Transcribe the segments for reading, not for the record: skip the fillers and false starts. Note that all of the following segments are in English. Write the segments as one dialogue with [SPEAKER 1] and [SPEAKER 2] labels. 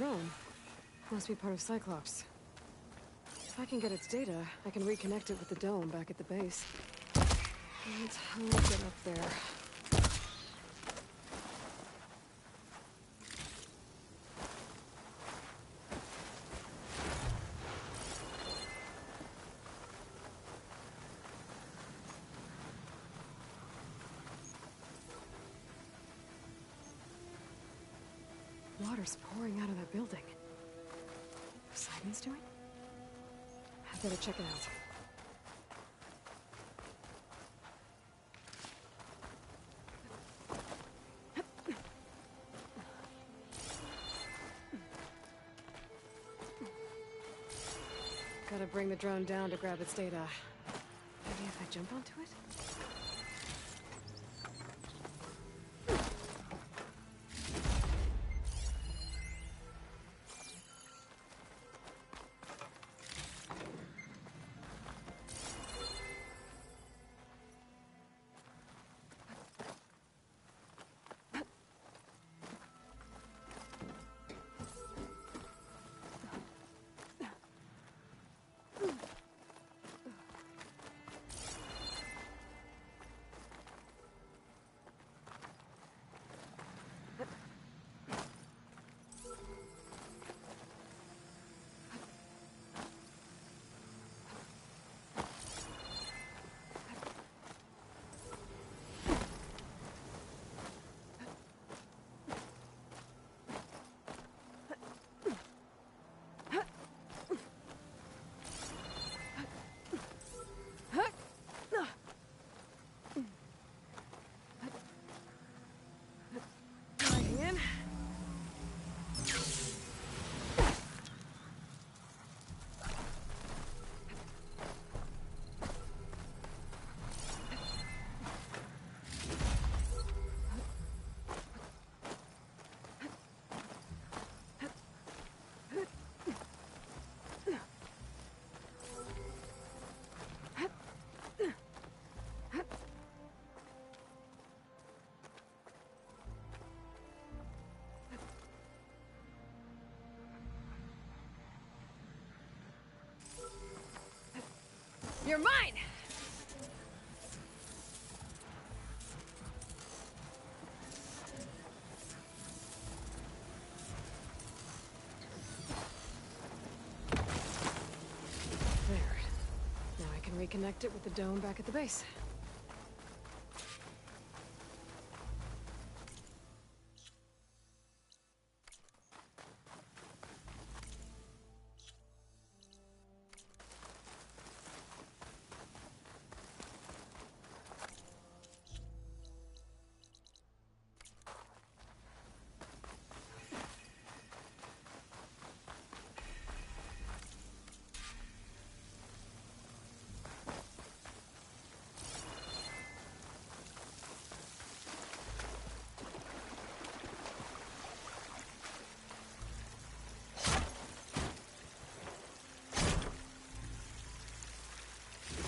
[SPEAKER 1] drone. Must be part of Cyclops. If I can get its data, I can reconnect it with the dome back at the base. Let's hope we get up there. Water's pouring out of that building. What's Simon's doing? I better check it out. Gotta bring the drone down to grab its data. Maybe if I jump onto it? You're mine! There. Now I can reconnect it with the dome back at the base.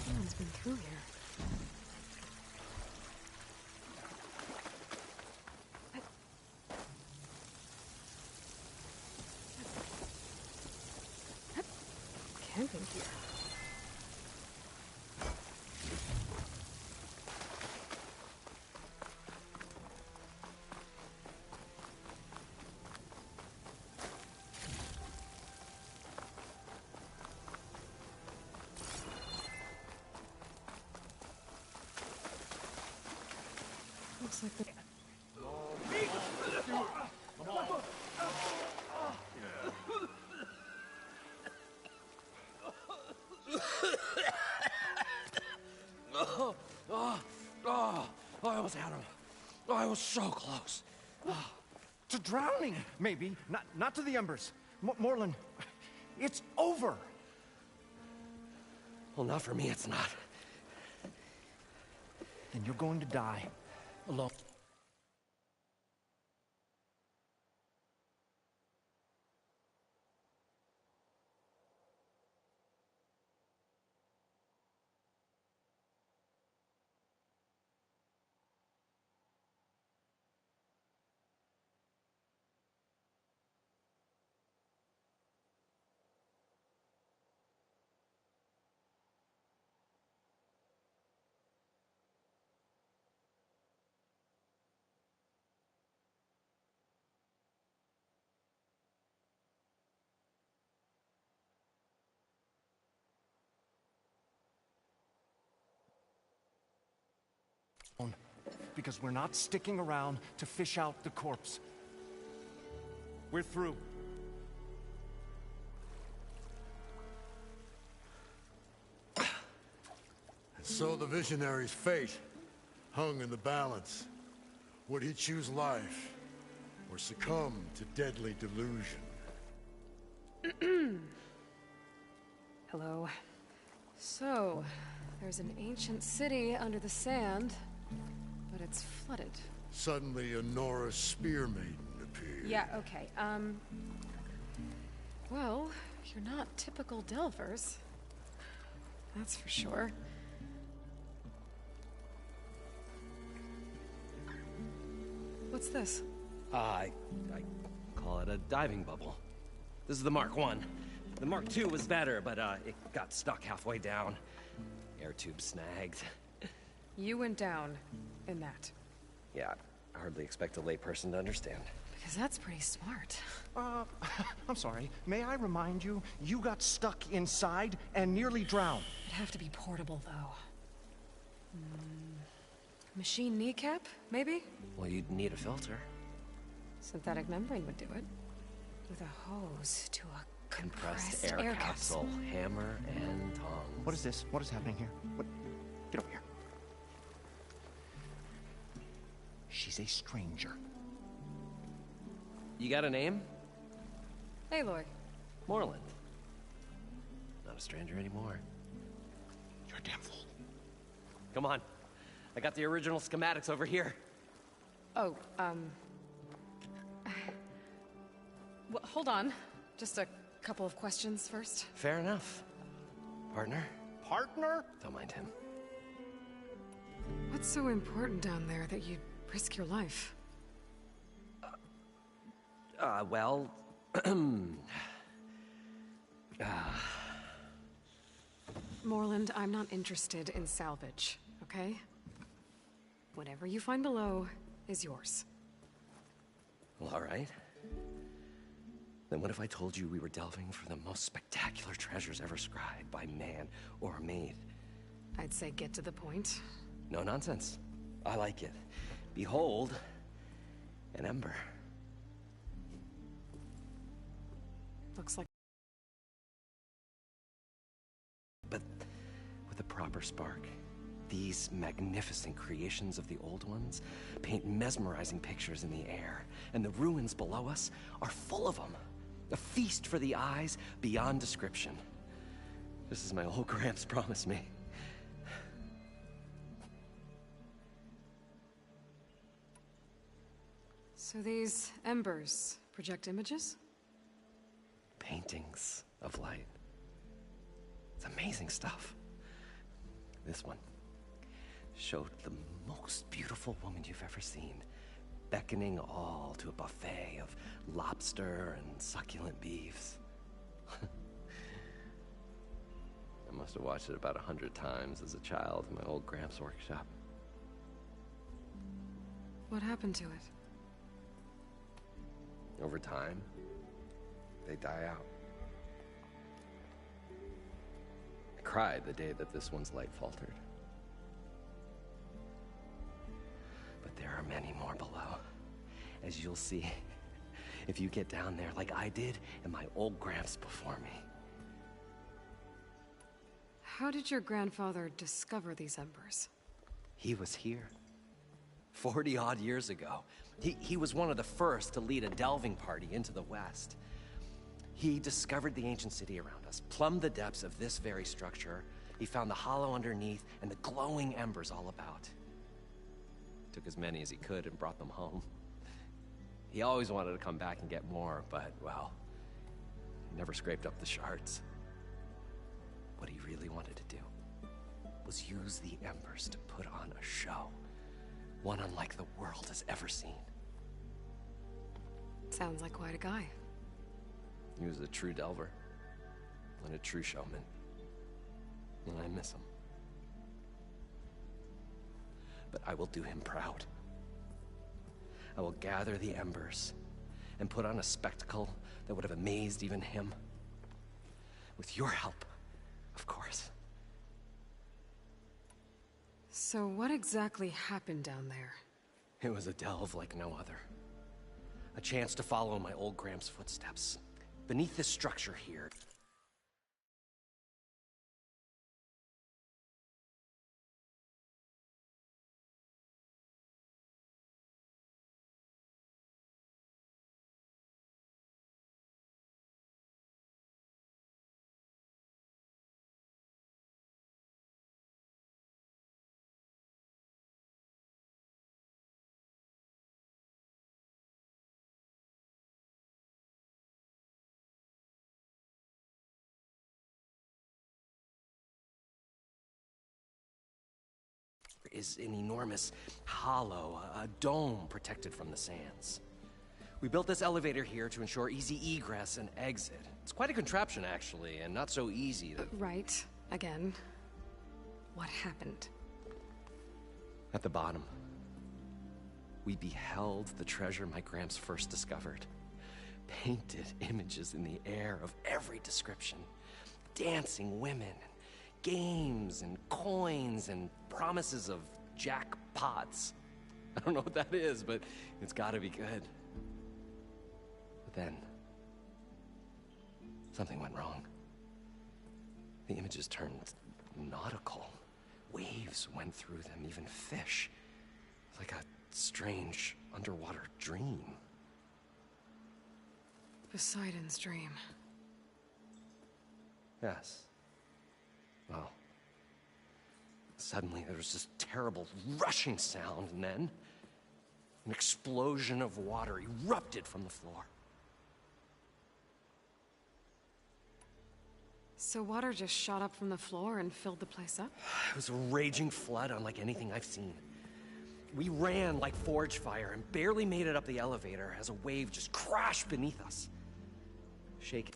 [SPEAKER 1] Someone's been through here. Camping here. Looks like the...
[SPEAKER 2] I almost had him. I was so close.
[SPEAKER 3] To drowning, maybe. Not to the embers. Moreland, it's over.
[SPEAKER 2] Well, not for me, it's not.
[SPEAKER 3] Then you're going to die. Alone. because we're not sticking around to fish out the corpse. We're through.
[SPEAKER 4] So the visionary's fate hung in the balance. Would he choose life, or succumb to deadly delusion?
[SPEAKER 1] Hello. So, there's an ancient city under the sand, but it's flooded.
[SPEAKER 4] Suddenly a Norse spear maiden appeared.
[SPEAKER 1] Yeah, okay, well, you're not typical Delvers. That's for sure. What's this?
[SPEAKER 2] I call it a diving bubble. This is the Mark I. The Mark II was better, but it got stuck halfway down. Air tube snagged.
[SPEAKER 1] You went down in that.
[SPEAKER 2] Yeah, I hardly expect a layperson to understand.
[SPEAKER 1] Because that's pretty smart.
[SPEAKER 3] I'm sorry. May I remind you, you got stuck inside and nearly drowned.
[SPEAKER 1] It'd have to be portable, though. Machine kneecap, maybe?
[SPEAKER 2] Well, you'd need a filter.
[SPEAKER 1] Synthetic membrane would do it. With a hose to a
[SPEAKER 2] Compressed air capsule. Hammer and tongs.
[SPEAKER 3] What is this? What is happening here? What? Get over here. She's a stranger.
[SPEAKER 2] You got a name?
[SPEAKER 1] Aloy.
[SPEAKER 2] Moreland. Not a stranger anymore.
[SPEAKER 3] You're a damn fool.
[SPEAKER 2] Come on. I got the original schematics over here.
[SPEAKER 1] Oh, well, hold on. Just a couple of questions first.
[SPEAKER 2] Fair enough. Partner?
[SPEAKER 3] Partner?
[SPEAKER 2] Don't mind him.
[SPEAKER 1] What's so important down there that you'd risk your life?
[SPEAKER 2] Well...
[SPEAKER 1] Moreland, I'm not interested in salvage, okay? Whatever you find below is yours.
[SPEAKER 2] Well, all right. Then what if I told you we were delving for the most spectacular treasures ever scribed by man or maid?
[SPEAKER 1] I'd say get to the point.
[SPEAKER 2] No nonsense. I like it. Behold, an ember.
[SPEAKER 1] Looks like...
[SPEAKER 2] But with a proper spark, these magnificent creations of the old ones paint mesmerizing pictures in the air, and the ruins below us are full of them. A feast for the eyes beyond description. Just as my old Gramps promised me.
[SPEAKER 1] So these embers project images?
[SPEAKER 2] Paintings of light. It's amazing stuff. This one showed the most beautiful woman you've ever seen, beckoning all to a buffet of lobster and succulent beefs. I must have watched it about 100 times as a child in my old Gramps workshop.
[SPEAKER 1] What happened to it?
[SPEAKER 2] Over time, they die out. I cried the day that this one's light faltered. But there are many more below, as you'll see if you get down there like I did and my old Gramps before me.
[SPEAKER 1] How did your grandfather discover these embers?
[SPEAKER 2] He was here 40-odd years ago. He was one of the first to lead a delving party into the West. He discovered the ancient city around us, plumbed the depths of this very structure. He found the hollow underneath and the glowing embers all about. Took as many as he could and brought them home. He always wanted to come back and get more, but, well, he never scraped up the shards. What he really wanted to do was use the embers to put on a show, one unlike the world has ever seen.
[SPEAKER 1] Sounds like quite a guy.
[SPEAKER 2] He was a true delver and a true showman, and I miss him. But I will do him proud. I will gather the embers and put on a spectacle that would have amazed even him. With your help, of course.
[SPEAKER 1] So what exactly happened down there?
[SPEAKER 2] It was a delve like no other. A chance to follow my old Gramps' footsteps. Beneath this structure here, is an enormous hollow, a dome protected from the sands. We built this elevator here to ensure easy egress and exit. It's quite a contraption, actually, and not so easy to...
[SPEAKER 1] Right. Again. What happened?
[SPEAKER 2] At the bottom, we beheld the treasure my Gramps first discovered. Painted images in the air of every description. Dancing women, games and coins and promises of jackpots. I don't know what that is, but it's gotta be good. But then, something went wrong. The images turned nautical. Waves went through them, even fish. Like a strange underwater dream.
[SPEAKER 1] Poseidon's dream.
[SPEAKER 2] Yes. Well, suddenly there was this terrible rushing sound, and then an explosion of water erupted from the floor.
[SPEAKER 1] So water just shot up from the floor and filled the place up?
[SPEAKER 2] It was a raging flood unlike anything I've seen. We ran like forge fire and barely made it up the elevator as a wave just crashed beneath us. Shaking.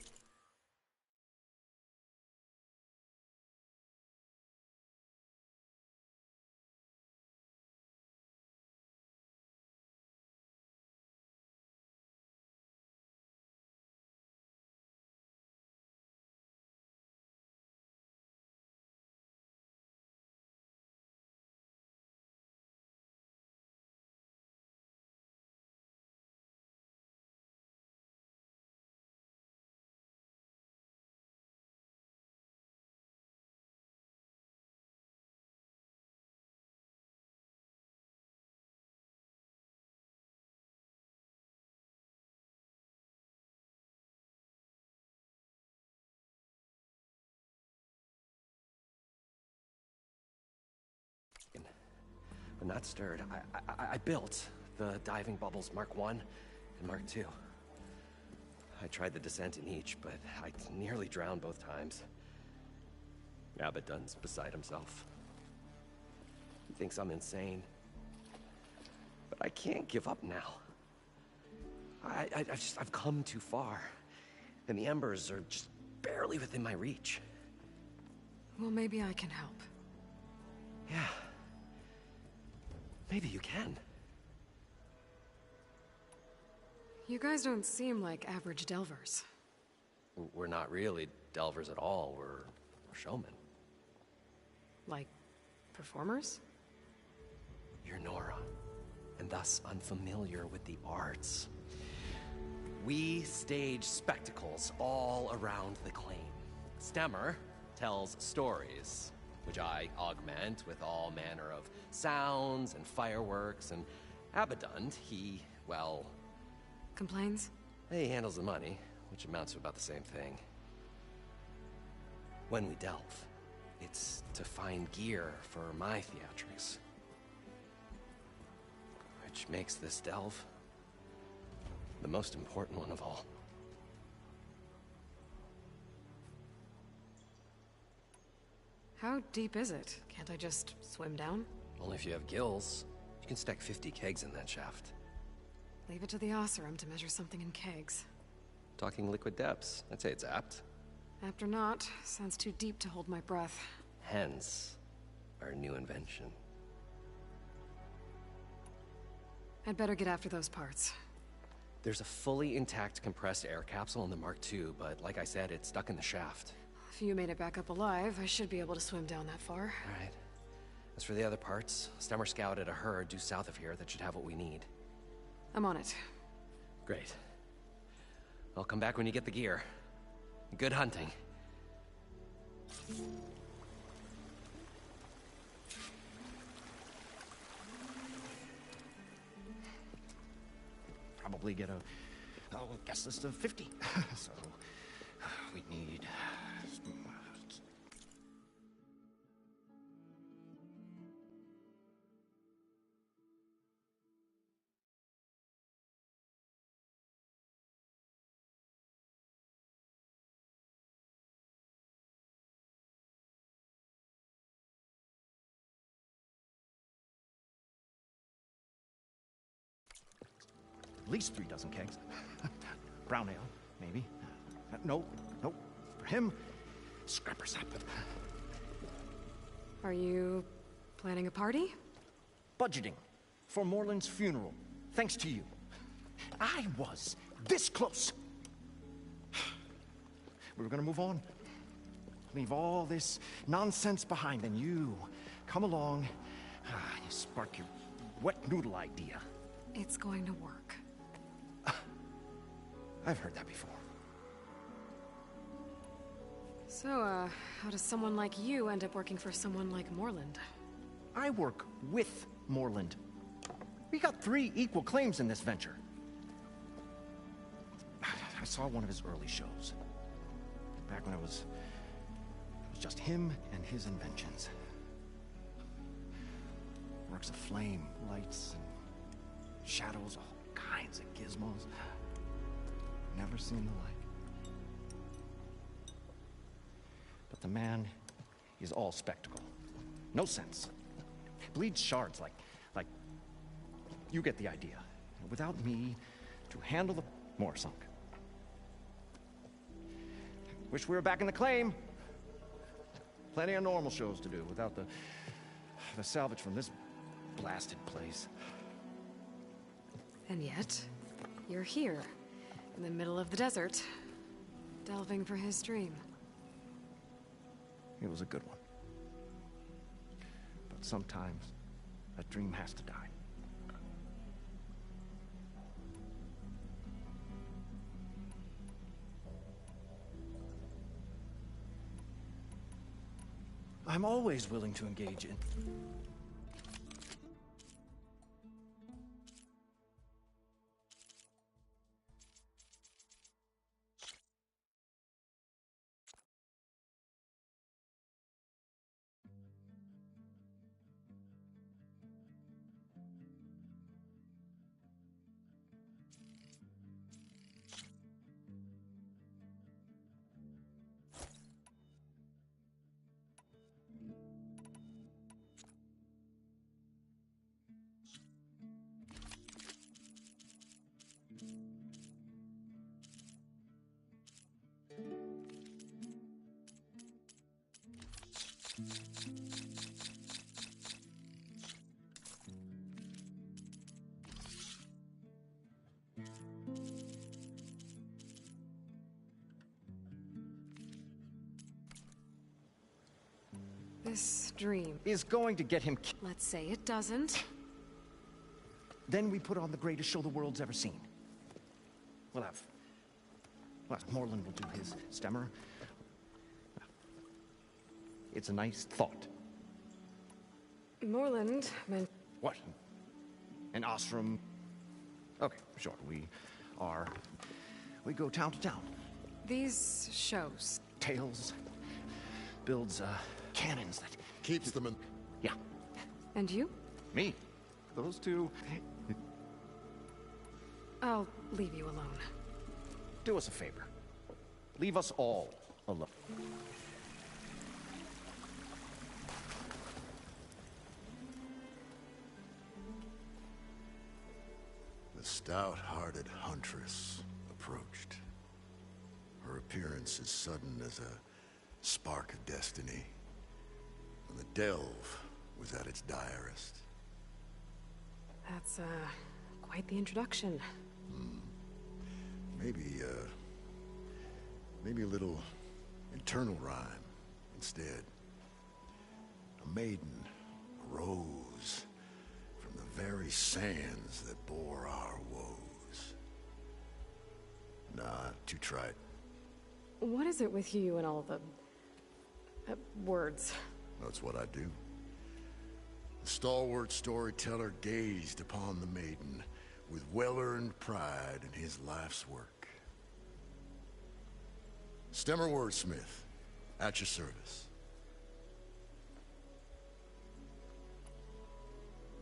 [SPEAKER 2] But not stirred. I built the diving bubbles Mark I and Mark II. I tried the descent in each, but I nearly drowned both times. Abaddon's beside himself. He thinks I'm insane. But I can't give up now. I've come too far. And the embers are just barely within my reach.
[SPEAKER 1] Well, maybe I can help.
[SPEAKER 2] Yeah. Maybe you can.
[SPEAKER 1] You guys don't seem like average delvers.
[SPEAKER 2] We're not really delvers at all. We're showmen.
[SPEAKER 1] Like, performers?
[SPEAKER 2] You're Nora, and thus unfamiliar with the arts. We stage spectacles all around the claim. Stemmer tells stories, which I augment with all manner of sounds and fireworks, and Abaddon, he, well...
[SPEAKER 1] Complains?
[SPEAKER 2] He handles the money, which amounts to about the same thing. When we delve, it's to find gear for my theatrics. Which makes this delve the most important one of all.
[SPEAKER 1] How deep is it? Can't I just swim down?
[SPEAKER 2] Only if you have gills. You can stack 50 kegs in that shaft.
[SPEAKER 1] Leave it to the Oseram to measure something in kegs.
[SPEAKER 2] Talking liquid depths, I'd say it's apt.
[SPEAKER 1] Apt or not, sounds too deep to hold my breath.
[SPEAKER 2] Hence, our new invention.
[SPEAKER 1] I'd better get after those parts.
[SPEAKER 2] There's a fully intact compressed air capsule in the Mark II, but like I said, it's stuck in the shaft.
[SPEAKER 1] If you made it back up alive, I should be able to swim down that far.
[SPEAKER 2] All right. As for the other parts, Stemmer scouted a herd due south of here that should have what we need.
[SPEAKER 1] I'm on it.
[SPEAKER 2] Great. I'll come back when you get the gear. Good hunting.
[SPEAKER 3] Probably get a guest list of 50. So we need. At least 3 dozen kegs. Brown ale, maybe. No. For him, scrapper sap.
[SPEAKER 1] Are you planning a party?
[SPEAKER 3] Budgeting for Moreland's funeral, thanks to you. I was this close. We were gonna move on. Leave all this nonsense behind, and you come along, you spark your wet noodle idea.
[SPEAKER 1] It's going to work.
[SPEAKER 3] I've heard that before.
[SPEAKER 1] So, how does someone like you end up working for someone like Moreland?
[SPEAKER 3] I work with Moreland. We got 3 equal claims in this venture. I saw one of his early shows. Back when it was just him and his inventions. Works of flame, lights, and shadows, all kinds of gizmos. Never seen the like. But the man is all spectacle. No sense. Bleeds shards like you get the idea. Without me to handle the more sunk. Wish we were back in the claim. Plenty of normal shows to do without the salvage from this blasted place.
[SPEAKER 1] And yet, you're here, in the middle of the desert, delving for his dream.
[SPEAKER 3] It was a good one. But sometimes, a dream has to die. I'm always willing to engage in.
[SPEAKER 1] This dream
[SPEAKER 3] Is going to get him
[SPEAKER 1] Let's say it doesn't.
[SPEAKER 3] Then we put on the greatest show the world's ever seen. We'll have Moreland will do his Stemmer. It's a nice thought.
[SPEAKER 1] Moreland meant...
[SPEAKER 3] What? An Ostrom? Okay, sure. We go town to town.
[SPEAKER 1] These shows.
[SPEAKER 3] Tales builds cannons that
[SPEAKER 4] Keeps them in...
[SPEAKER 3] yeah.
[SPEAKER 1] And you?
[SPEAKER 3] Me. Those two.
[SPEAKER 1] I'll leave you alone.
[SPEAKER 3] Do us a favor. Leave us all alone.
[SPEAKER 4] The stout-hearted huntress approached. Her appearance as sudden as a spark of destiny. When the delve was at its direst.
[SPEAKER 1] That's, quite the introduction.
[SPEAKER 4] Maybe a little internal rhyme instead. A maiden rose from the very sands that bore our woes. Nah, too trite.
[SPEAKER 1] What is it with you and all the... words?
[SPEAKER 4] That's what I do. The stalwart storyteller gazed upon the maiden with well-earned pride in his life's work. Stemmer wordsmith, at your service.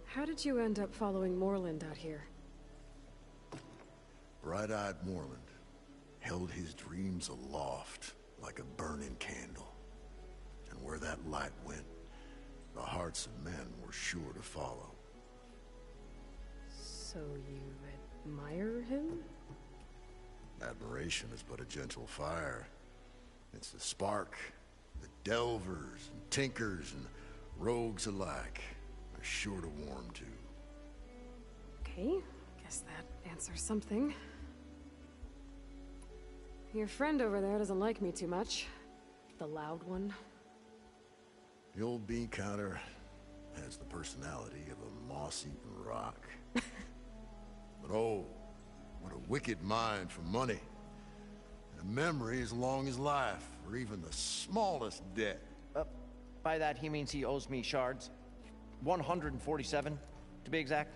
[SPEAKER 1] How did you end up following Moreland out here?
[SPEAKER 4] Bright-eyed Moreland held his dreams aloft like a burning candle. And where that light went, the hearts of men were sure to follow.
[SPEAKER 1] So you admire him?
[SPEAKER 4] Admiration is but a gentle fire. It's the spark that delvers and tinkers and rogues alike are sure to warm to.
[SPEAKER 1] Okay, guess that answers something. Your friend over there doesn't like me too much. The loud one.
[SPEAKER 4] The old bean counter has the personality of a moss-eaten rock. But oh, what a wicked mind for money. And a memory as long as life, or even the smallest debt.
[SPEAKER 3] By that, he means he owes me shards. 147, to be exact.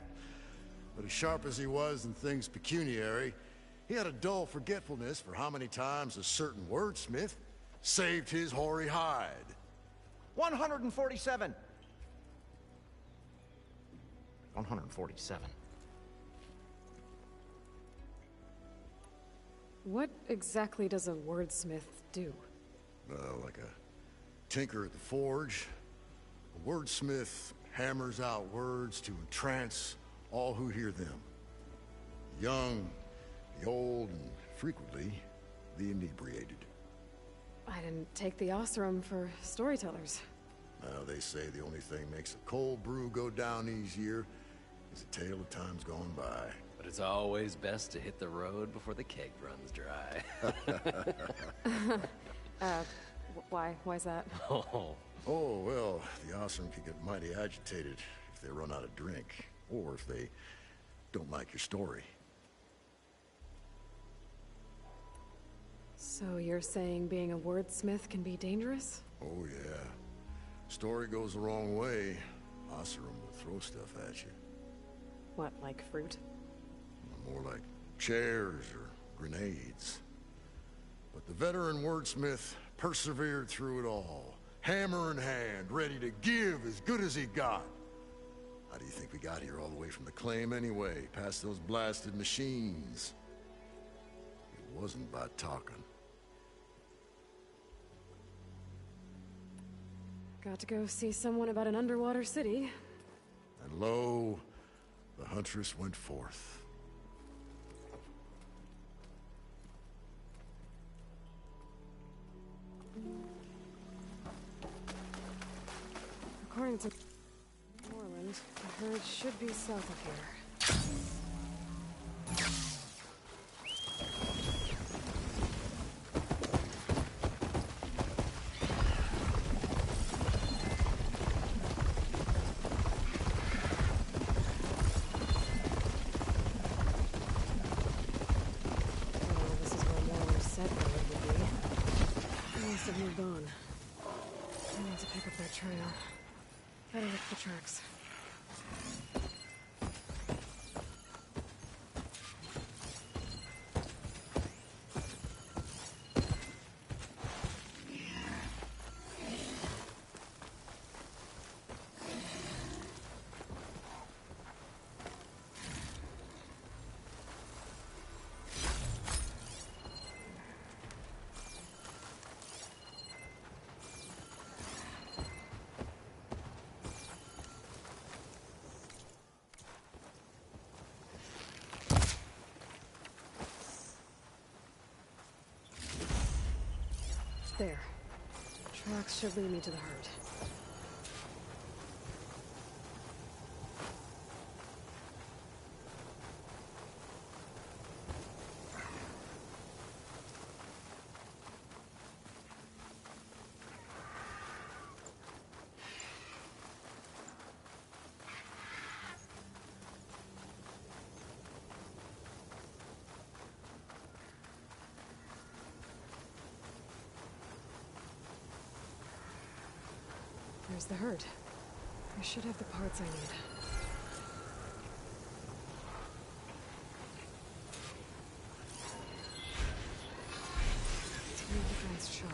[SPEAKER 4] But as sharp as he was in things pecuniary, he had a dull forgetfulness for how many times a certain wordsmith saved his hoary hide.
[SPEAKER 3] 147. 147.
[SPEAKER 1] What exactly does a wordsmith do?
[SPEAKER 4] Like a tinker at the forge, a wordsmith hammers out words to entrance all who hear them. The young, the old, and frequently the inebriated.
[SPEAKER 1] I didn't take the Osram for storytellers.
[SPEAKER 4] Now, they say the only thing makes a cold brew go down easier is a tale of times gone by.
[SPEAKER 2] But it's always best to hit the road before the keg runs dry.
[SPEAKER 1] Why's that?
[SPEAKER 2] Oh.
[SPEAKER 4] Oh, well, the Osram can get mighty agitated if they run out of drink, or if they don't like your story.
[SPEAKER 1] So you're saying being a wordsmith can be dangerous?
[SPEAKER 4] Oh, yeah. Story goes the wrong way, Osram will throw stuff at you.
[SPEAKER 1] What, like fruit?
[SPEAKER 4] More like chairs or grenades. But the veteran wordsmith persevered through it all, hammer in hand, ready to give as good as he got. How do you think we got here all the way from the claim anyway, past those blasted machines? It wasn't by talking.
[SPEAKER 1] Got to go see someone about an underwater city.
[SPEAKER 4] And lo, the huntress went forth.
[SPEAKER 1] According to Moreland, the herd should be south of here. Oh, this is where Moreland said the road would be. They must have moved on. I need to pick up that trail. Better look for tracks. There. Tracks should lead me to the herd. There's the herd. I should have the parts I need. Defense shop.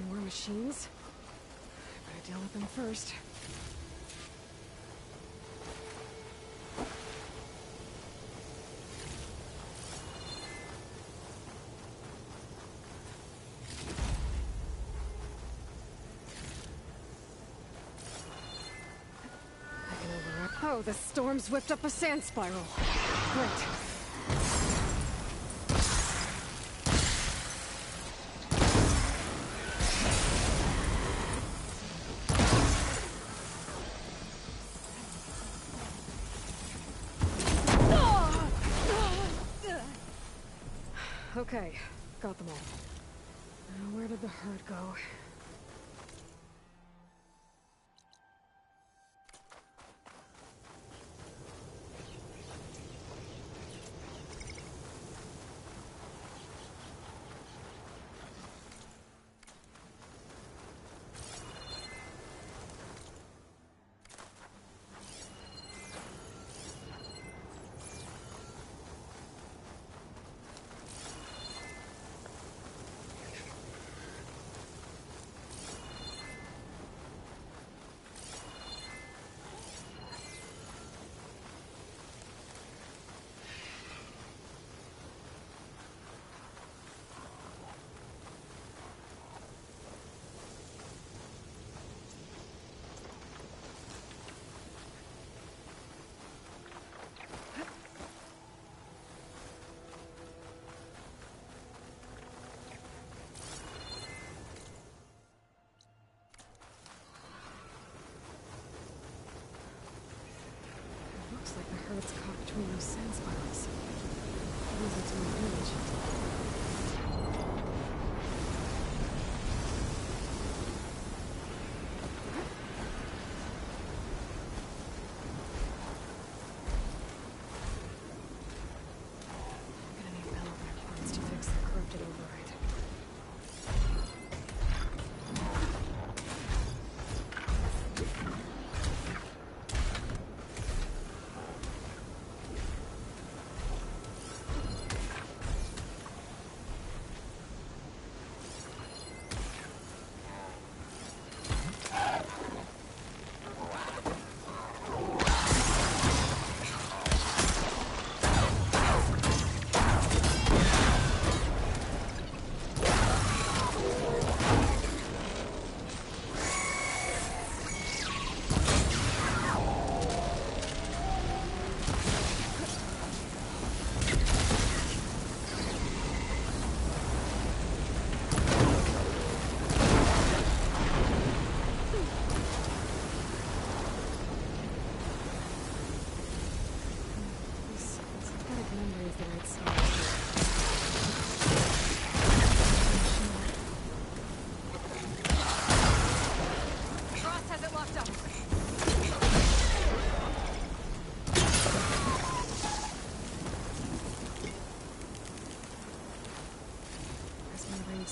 [SPEAKER 1] More machines? I better deal with them first. Oh, the storm's whipped up a sand spiral. Great. Okay, got them all. Now where did the herd go? Looks like the herd's caught between those sand spirals. Easy to engage. I'm gonna need metal parts to fix the corrupted override.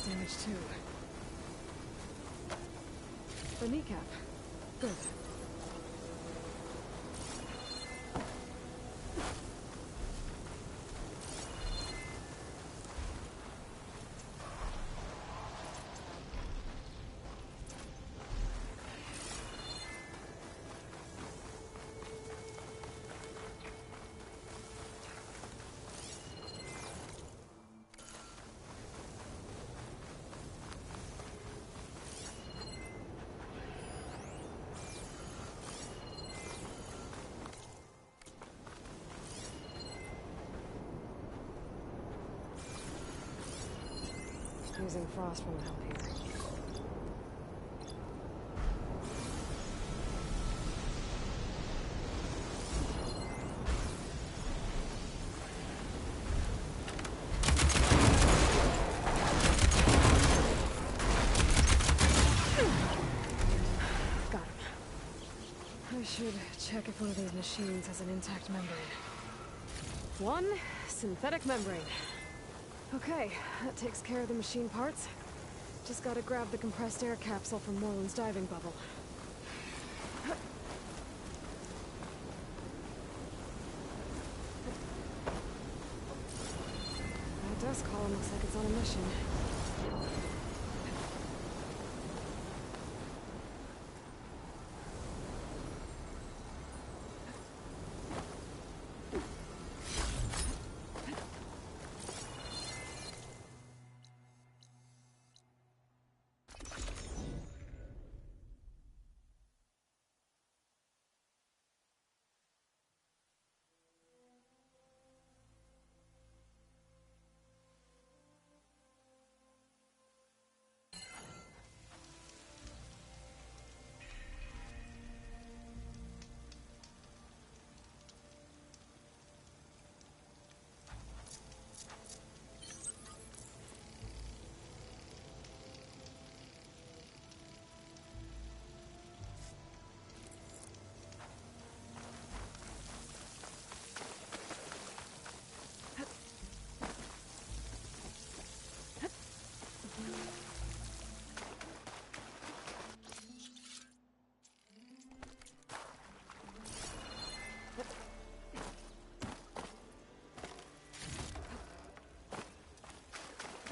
[SPEAKER 1] Damage too. The kneecap. Good. Using frost won't help here. check if one of these machines has an intact membrane. One synthetic membrane. Okay, that takes care of the machine parts. Just gotta grab the compressed air capsule from Moreland's diving bubble. That dust column looks like it's on a mission.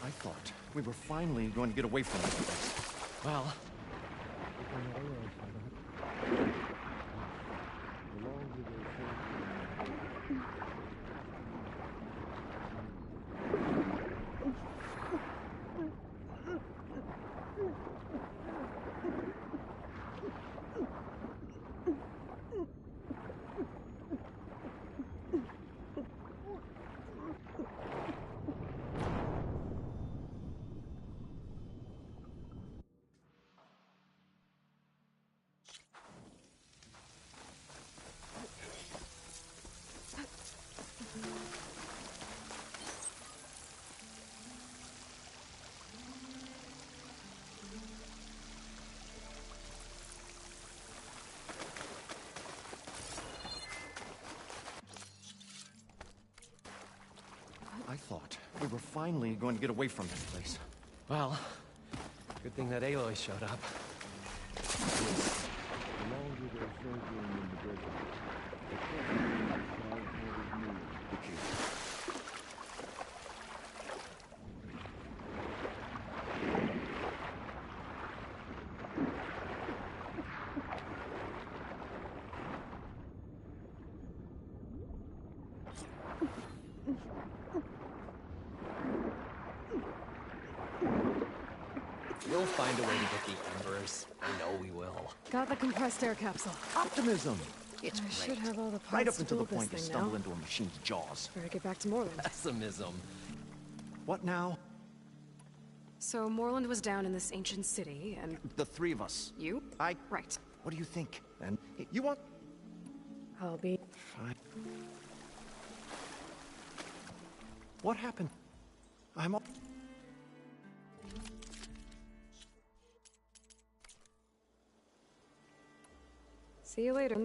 [SPEAKER 3] I thought we were finally going to get away from this place.
[SPEAKER 2] Well,
[SPEAKER 3] I thought we were finally going to get away from this place.
[SPEAKER 2] well, good thing that Aloy showed up. We'll find a way to get the embers. I know we will.
[SPEAKER 1] Got the compressed air capsule.
[SPEAKER 3] Optimism! It's
[SPEAKER 1] I
[SPEAKER 3] great.
[SPEAKER 1] should have all the parts
[SPEAKER 3] Right up
[SPEAKER 1] to
[SPEAKER 3] until the
[SPEAKER 1] build
[SPEAKER 3] point you
[SPEAKER 1] this thing
[SPEAKER 3] stumble
[SPEAKER 1] now.
[SPEAKER 3] into a machine's jaws.
[SPEAKER 1] Better get back to Moreland.
[SPEAKER 2] Pessimism.
[SPEAKER 3] What now?
[SPEAKER 1] So Moreland was down in this ancient city, and
[SPEAKER 3] The three of us.
[SPEAKER 1] you?
[SPEAKER 3] I...
[SPEAKER 1] Right.
[SPEAKER 3] What do you think? And you want...
[SPEAKER 1] I'll be...
[SPEAKER 3] Fine. What happened? I'm...
[SPEAKER 1] See you later.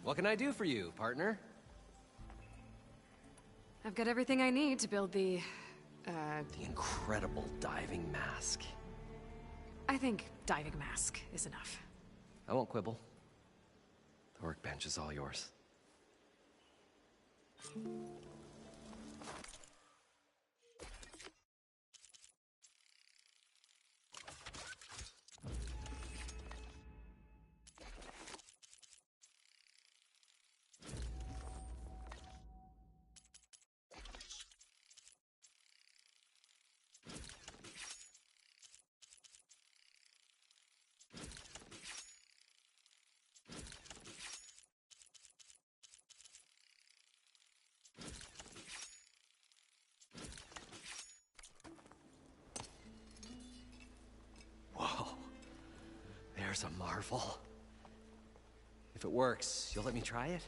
[SPEAKER 2] What can I do for you, partner?
[SPEAKER 1] I've got everything I need to build the...
[SPEAKER 2] The incredible diving mask.
[SPEAKER 1] I think diving mask is enough.
[SPEAKER 2] I won't quibble. The workbench is all yours. Whoa. There's a marvel. If it works, you'll let me try it?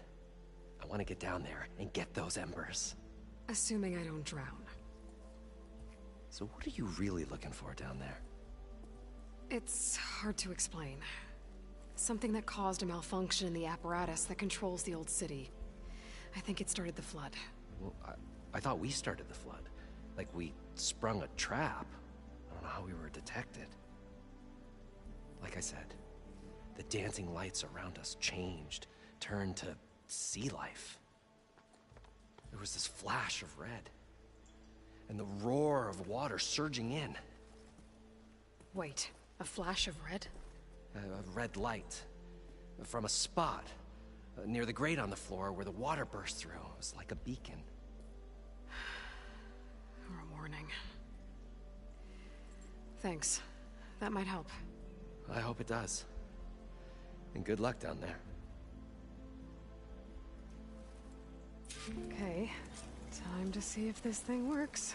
[SPEAKER 2] I want to get down there and get those embers.
[SPEAKER 1] Assuming I don't drown.
[SPEAKER 2] So what are you really looking for down there?
[SPEAKER 1] It's hard to explain. Something that caused a malfunction in the apparatus that controls the old city. I think it started the flood.
[SPEAKER 2] Well, I thought we started the flood. Like we sprung a trap. I don't know how we were detected. Like I said, the dancing lights around us changed, turned to sea life. There was this flash of red, and the roar of water surging in.
[SPEAKER 1] Wait, a flash of red?
[SPEAKER 2] A red light from a spot near the grate on the floor where the water burst through. It was like a beacon.
[SPEAKER 1] Or a warning. Thanks. That might help.
[SPEAKER 2] I hope it does. And good luck down there.
[SPEAKER 1] Okay, time to see if this thing works.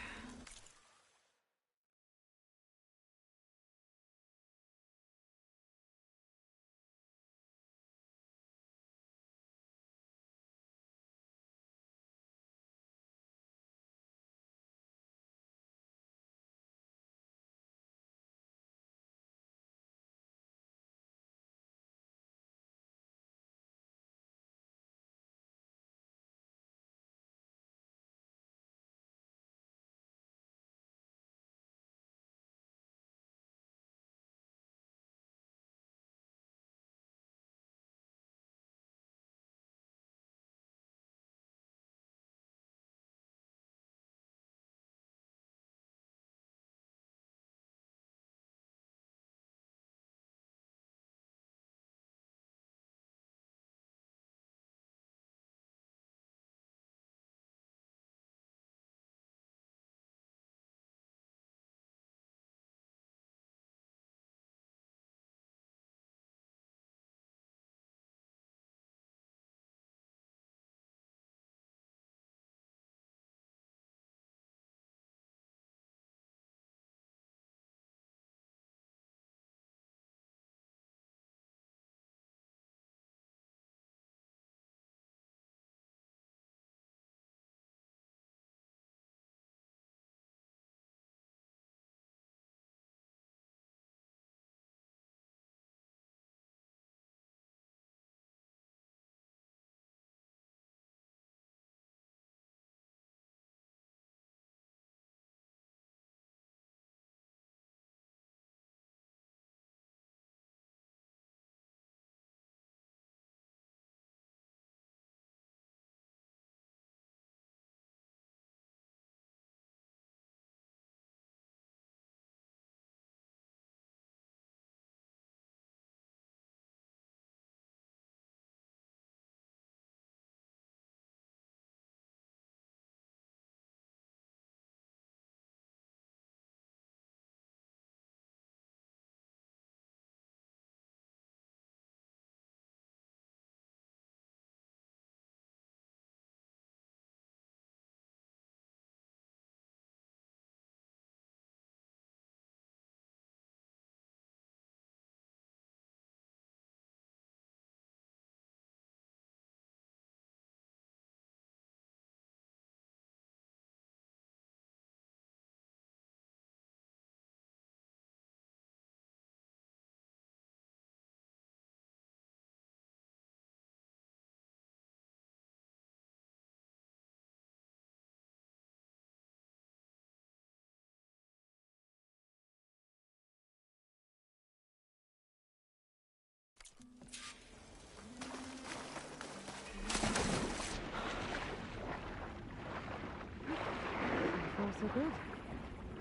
[SPEAKER 1] So good.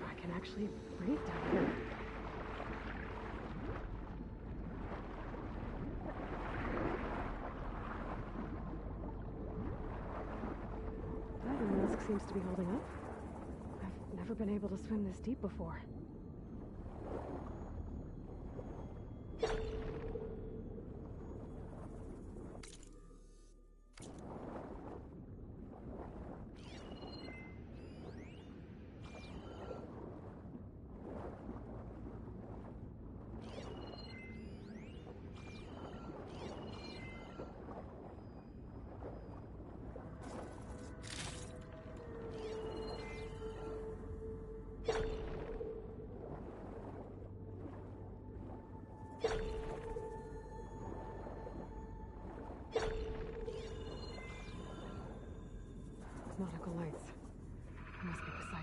[SPEAKER 1] I can actually breathe down here. Diving mask seems to be holding up. I've never been able to swim this deep before.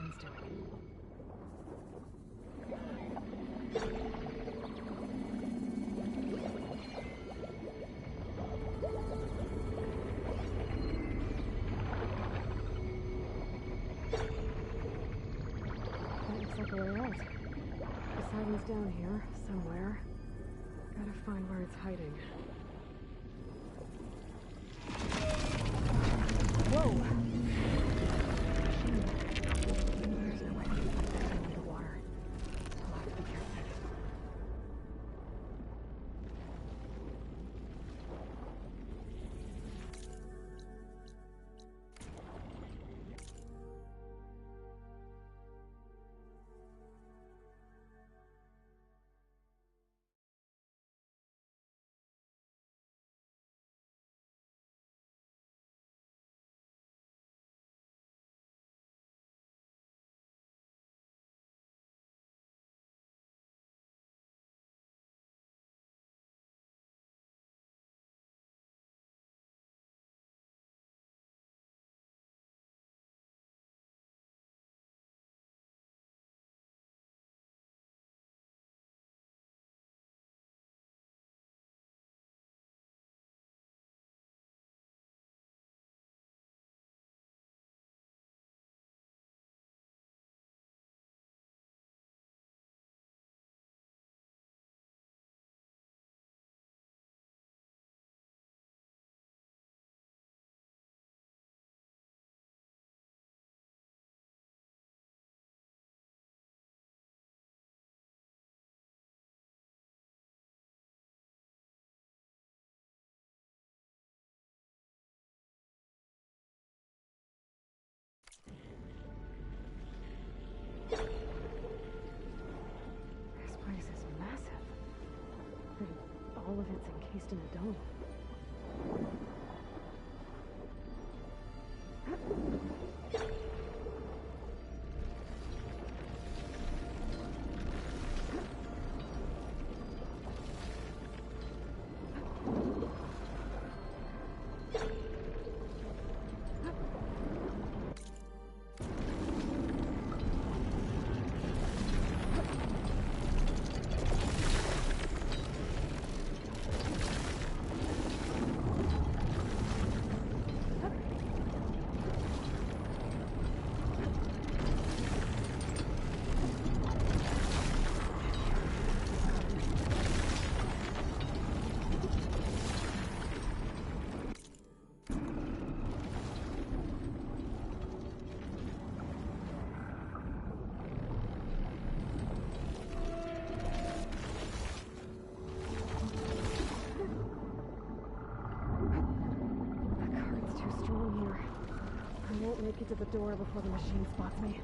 [SPEAKER 1] sun's doing. That looks like a way out. The siren's down here, somewhere. Gotta find where it's hiding. Whoa! There's no way to get that thing underwater. I'll have to be careful. This place is massive. And all of it's encased in a dome. Make it to the door before the machine spots me.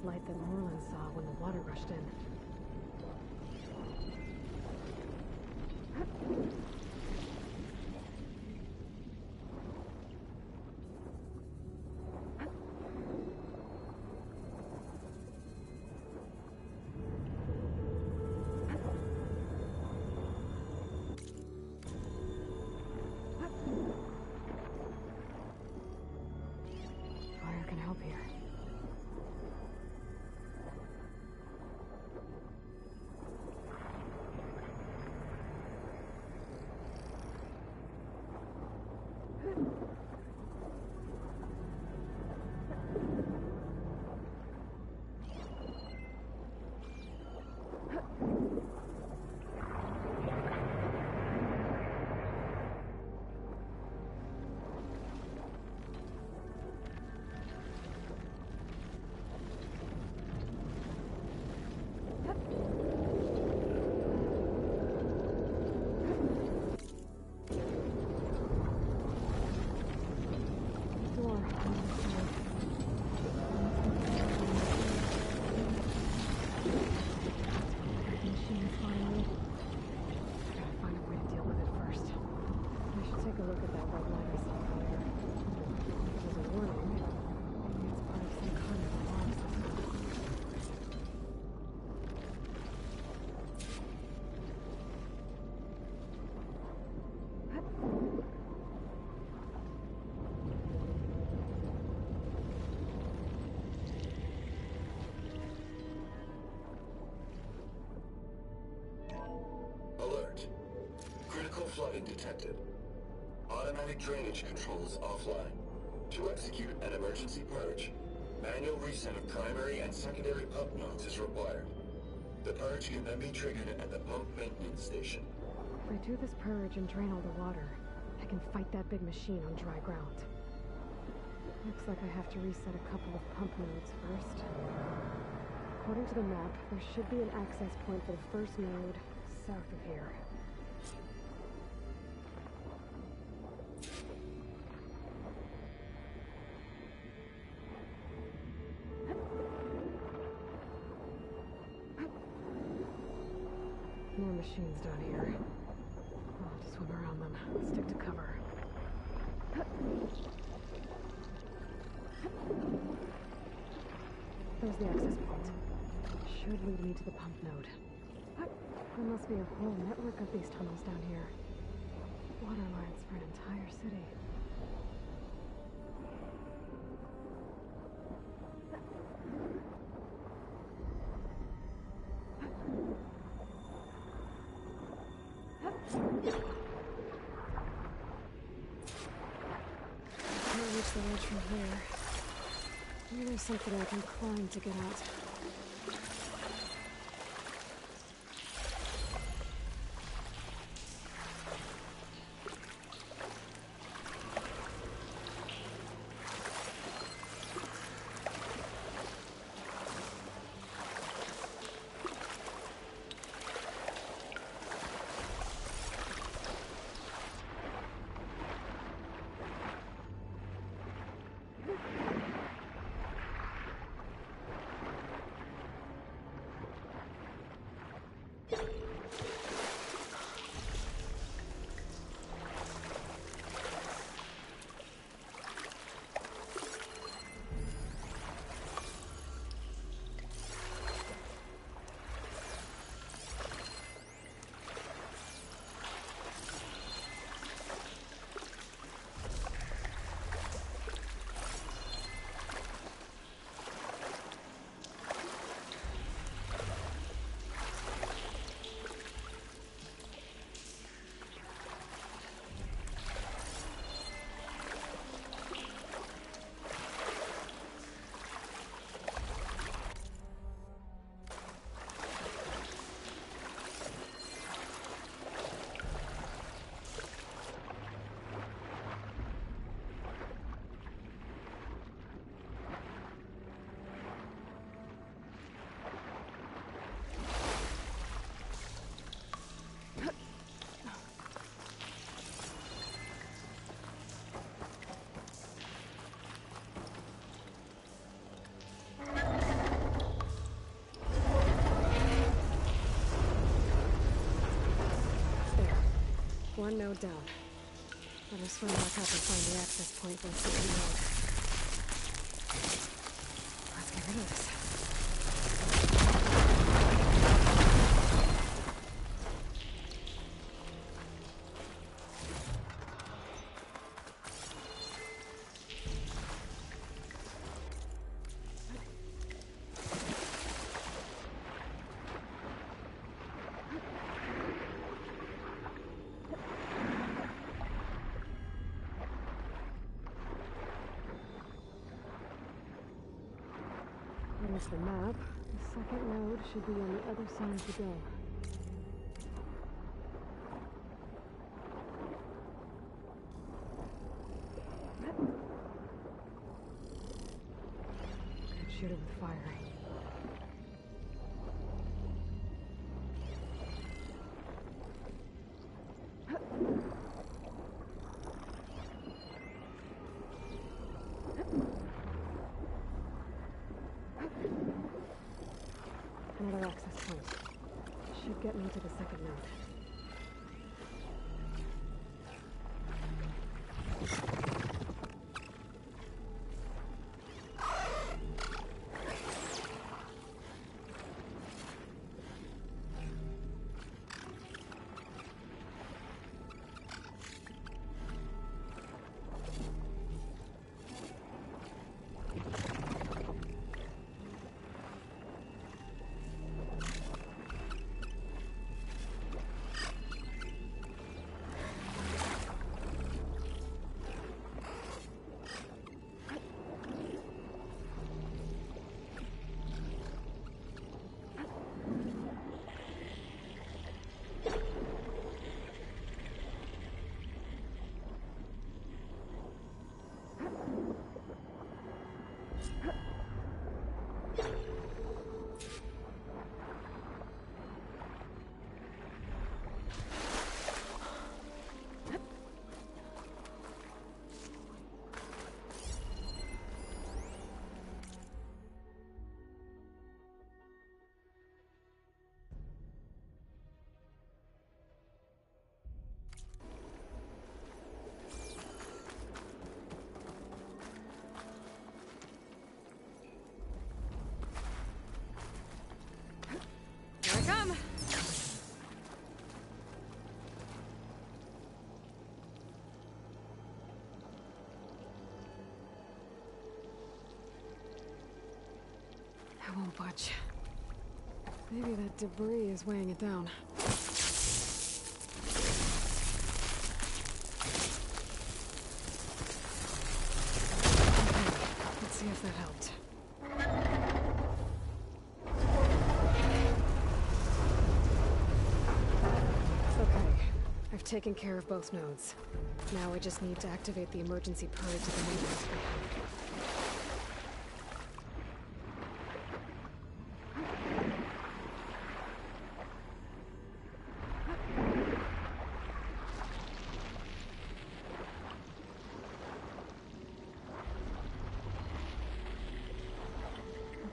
[SPEAKER 1] Light that Moreland saw when the water rushed in. Fire can help here.
[SPEAKER 5] flooding detected. Automatic drainage controls offline. To execute an emergency purge, manual reset of primary and secondary pump nodes is required. The purge can then be triggered at the pump maintenance station.
[SPEAKER 1] If I do this purge and drain all the water, I can fight that big machine on dry ground. Looks like I have to reset a couple of pump nodes first. According to the map, there should be an access point for the first node south of here. More machines down here. I'll have to swim around them. Stick to cover. There's the access point. Should lead me to the pump node. There must be a whole network of these tunnels down here. Water lines for an entire city. Can't reach the ledge from here. Maybe there's something I can climb to get out. One node down. Better swim back up and find the access point for the second node. Let's get rid of this. There's the map. The second node should be on the other side of the dome. Could shoot it with fire. Another access point. Should get me to the second node. It won't budge. Maybe that debris is weighing it down. Okay, let's see if that helped. Okay, I've taken care of both nodes. Now I just need to activate the emergency purge at the maintenance group.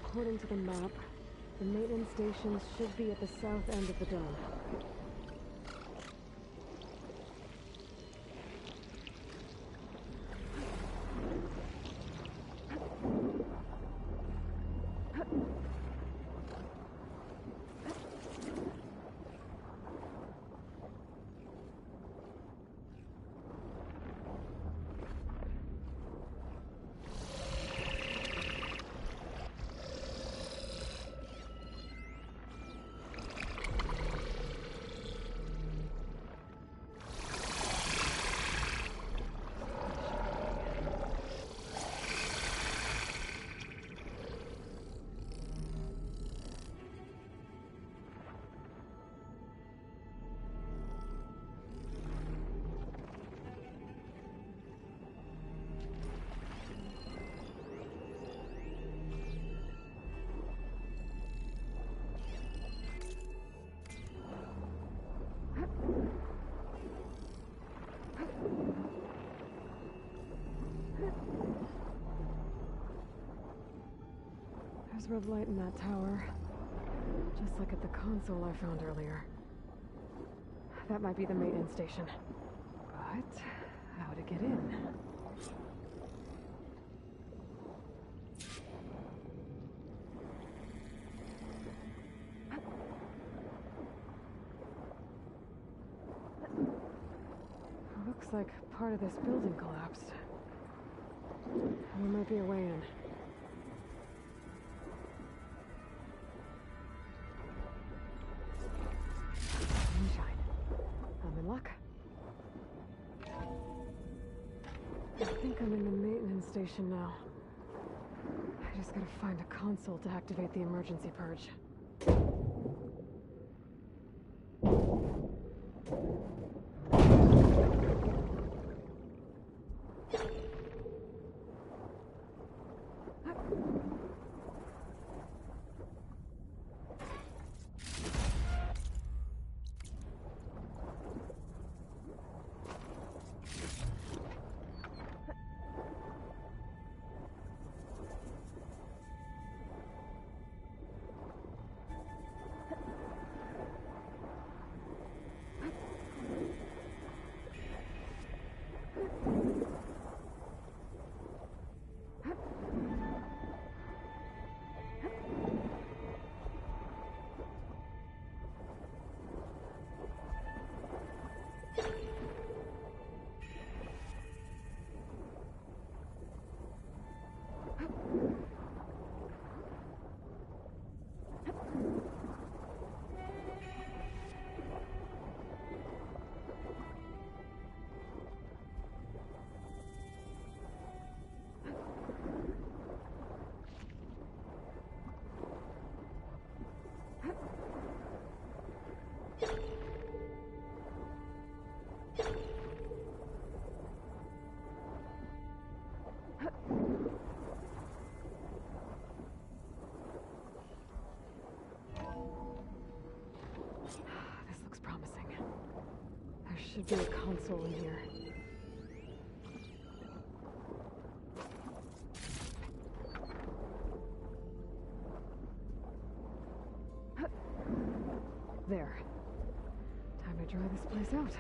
[SPEAKER 1] According to the map, the maintenance stations should be at the south end of the dome. There's red light in that tower. Just like at the console I found earlier. That might be the maintenance station. But how to get in? Looks like part of this building collapsed. There might be a way in. Moonshine. I'm in luck. I think I'm in the maintenance station now. I just gotta find a console to activate the emergency purge. This looks promising. There should be a console in here. There. Time to dry this place out.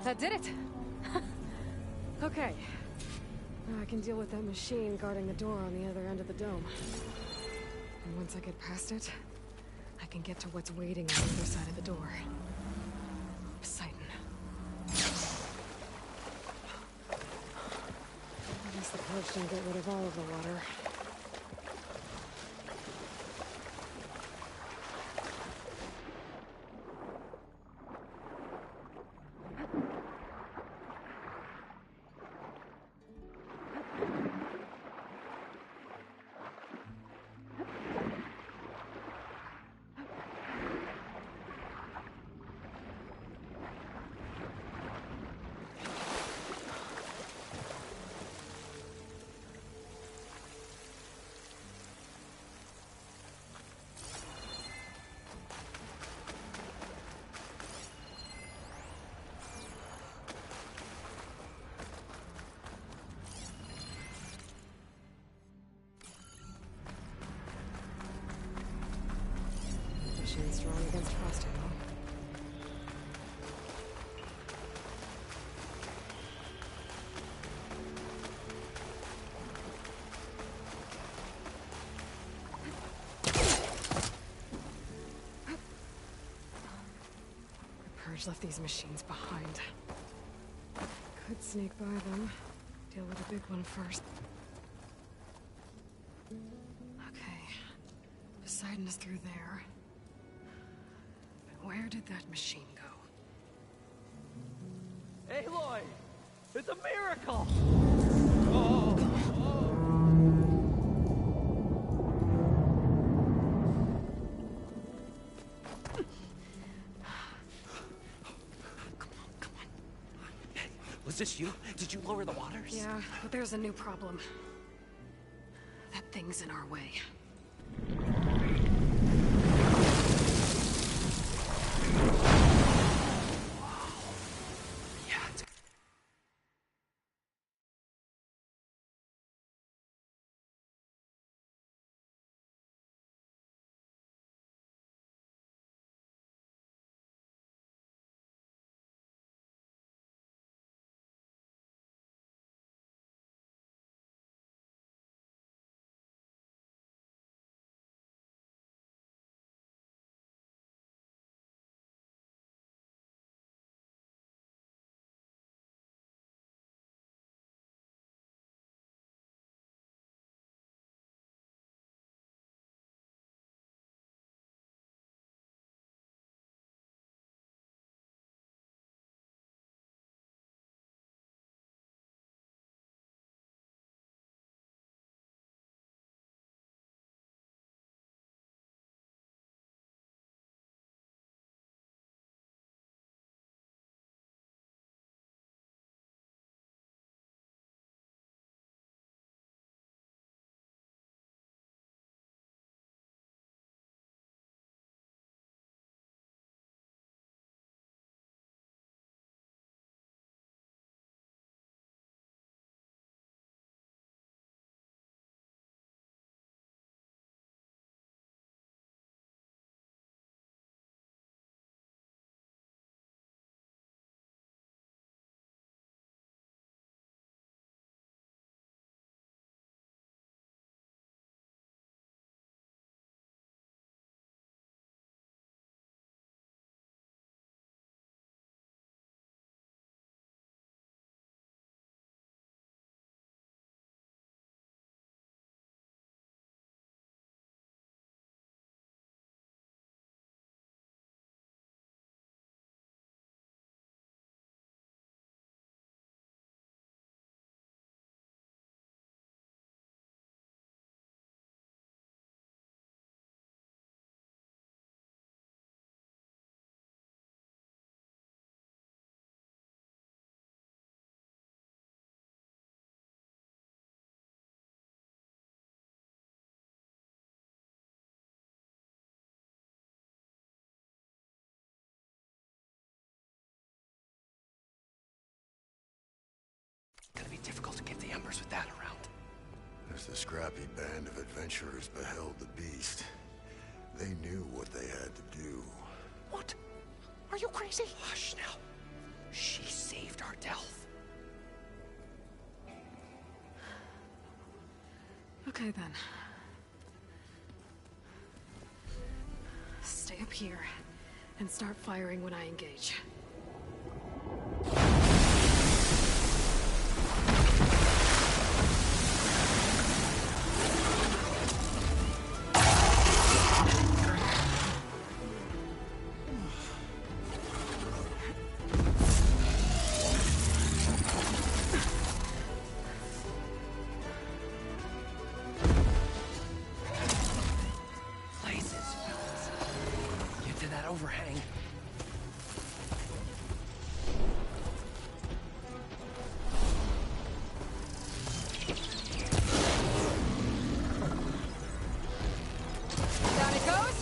[SPEAKER 1] That did it! Okay. Now I can deal with that machine guarding the door on the other end of the dome. And once I get past it, I can get to what's waiting on the other side of the door. Poseidon. At least the purge didn't get rid of all of the water. Machine's strong against frost, you know. The Purge left these machines behind. Could sneak by them. Deal with the big one first. Okay. Poseidon is through there. But where did that machine go?
[SPEAKER 2] Aloy! It's a miracle! Was this you? Did you lower the waters?
[SPEAKER 1] Yeah, but there's a new problem. That thing's in our way.
[SPEAKER 4] scrappy band of adventurers beheld the beast, they knew what they had to do.
[SPEAKER 2] What? Are you crazy? Hush now. She saved our Delph.
[SPEAKER 1] Okay then. Stay up here and start firing when I engage.
[SPEAKER 2] Overhang.
[SPEAKER 1] Down it goes.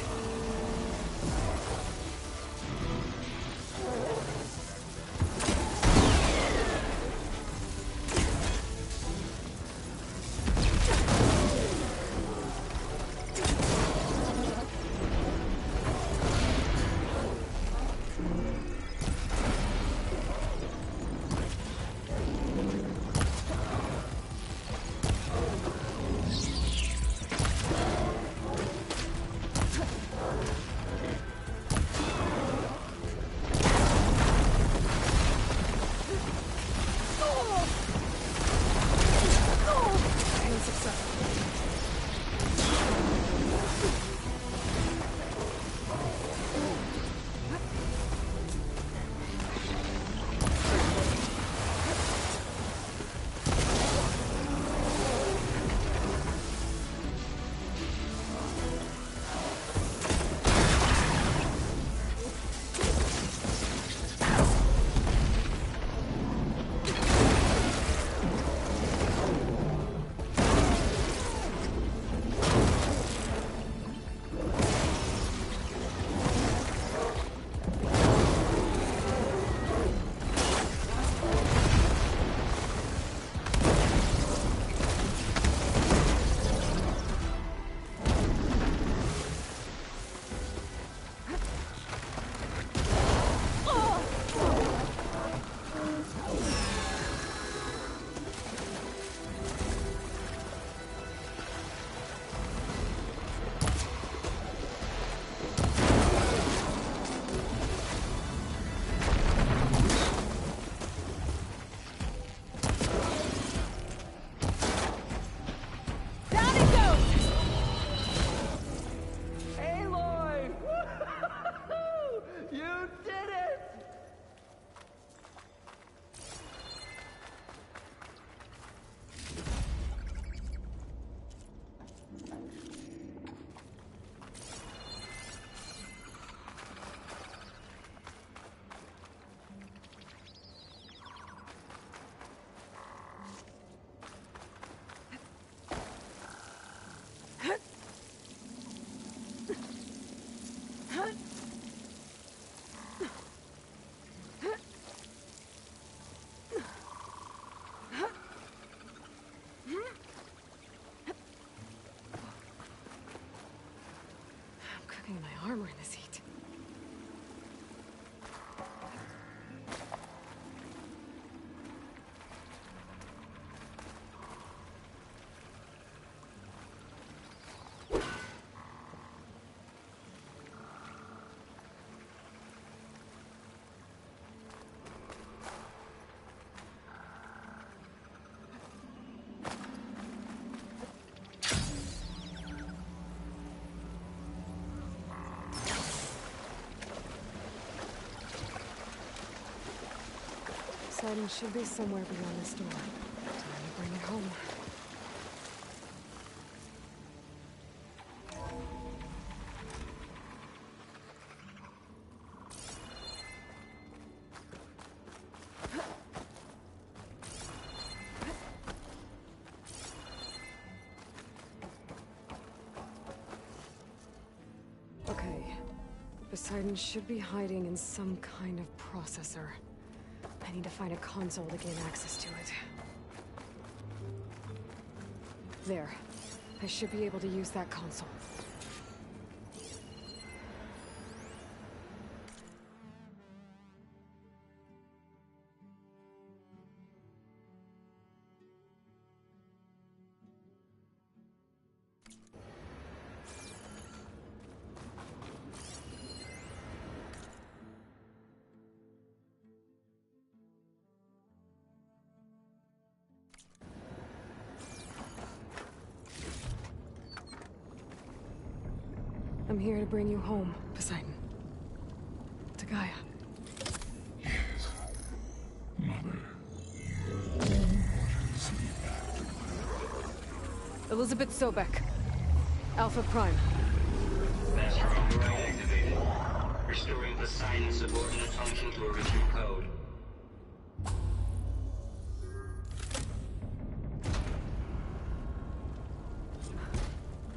[SPEAKER 1] My armor in this heat. Poseidon should be somewhere beyond this door. Time to bring it home. Okay. Poseidon should be hiding in some kind of processor. I need to find a console to gain access to it. There. I should be able to use that console. I'm here to bring you home, Poseidon. To Gaia.
[SPEAKER 6] Mother.
[SPEAKER 1] Elizabeth Sobek. Alpha Prime.
[SPEAKER 7] Master override activated. Restoring Poseidon's subordinate function to original code.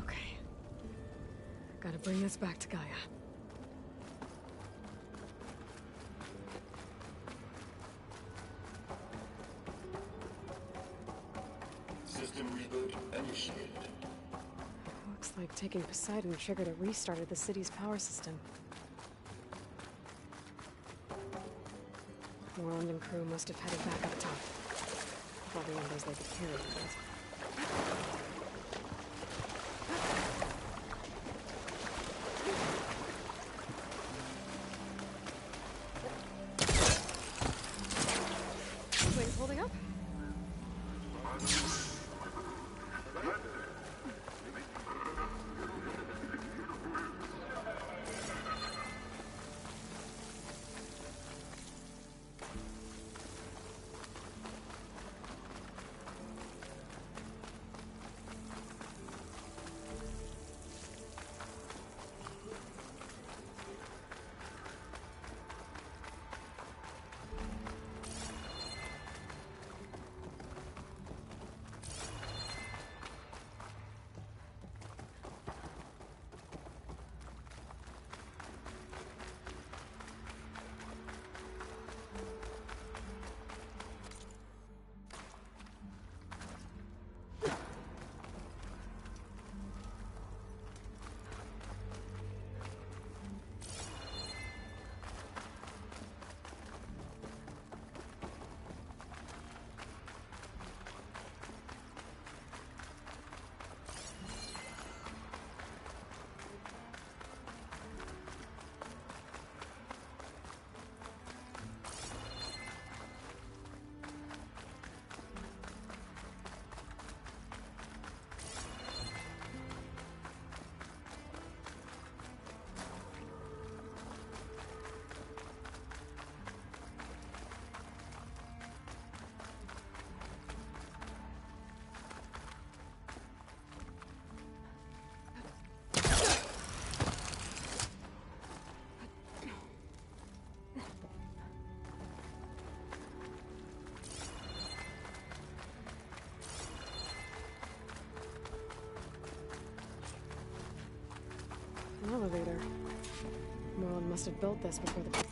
[SPEAKER 1] Okay. Gotta bring this back to Gaia.
[SPEAKER 5] System reboot initiated.
[SPEAKER 1] Looks like taking Poseidon triggered a restart of the city's power system. Moreland and crew must have headed back up top. All the numbers they could carry. Wings holding up? An elevator. Moreland must have built this before the...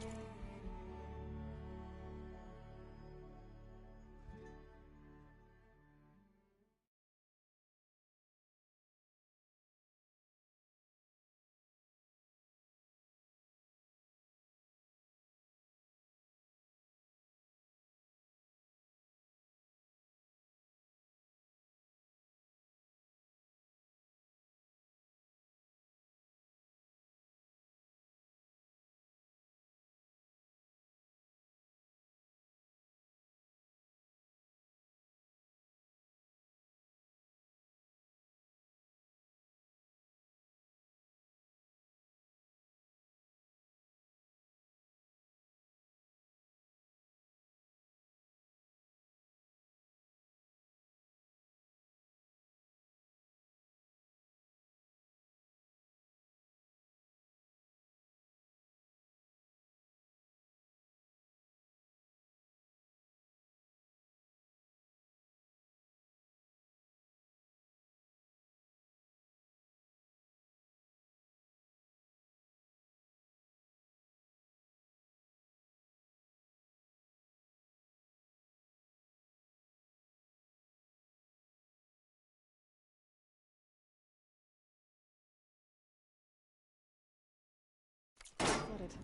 [SPEAKER 1] Got it.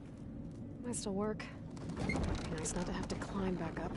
[SPEAKER 1] Might still work. Be nice not to have to climb back up.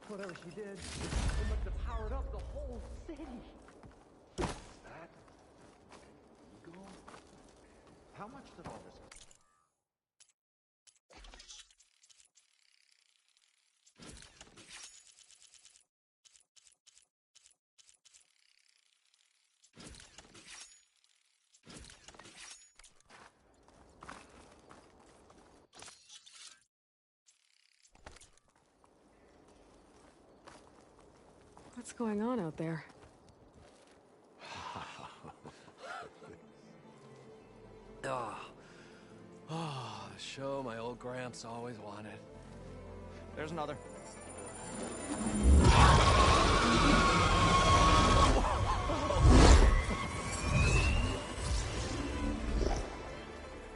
[SPEAKER 3] Whatever she did, it must have powered up the whole city. That ego? How much did all this?
[SPEAKER 1] What's going on out there?
[SPEAKER 2] The show my old Gramps always wanted.
[SPEAKER 3] There's another.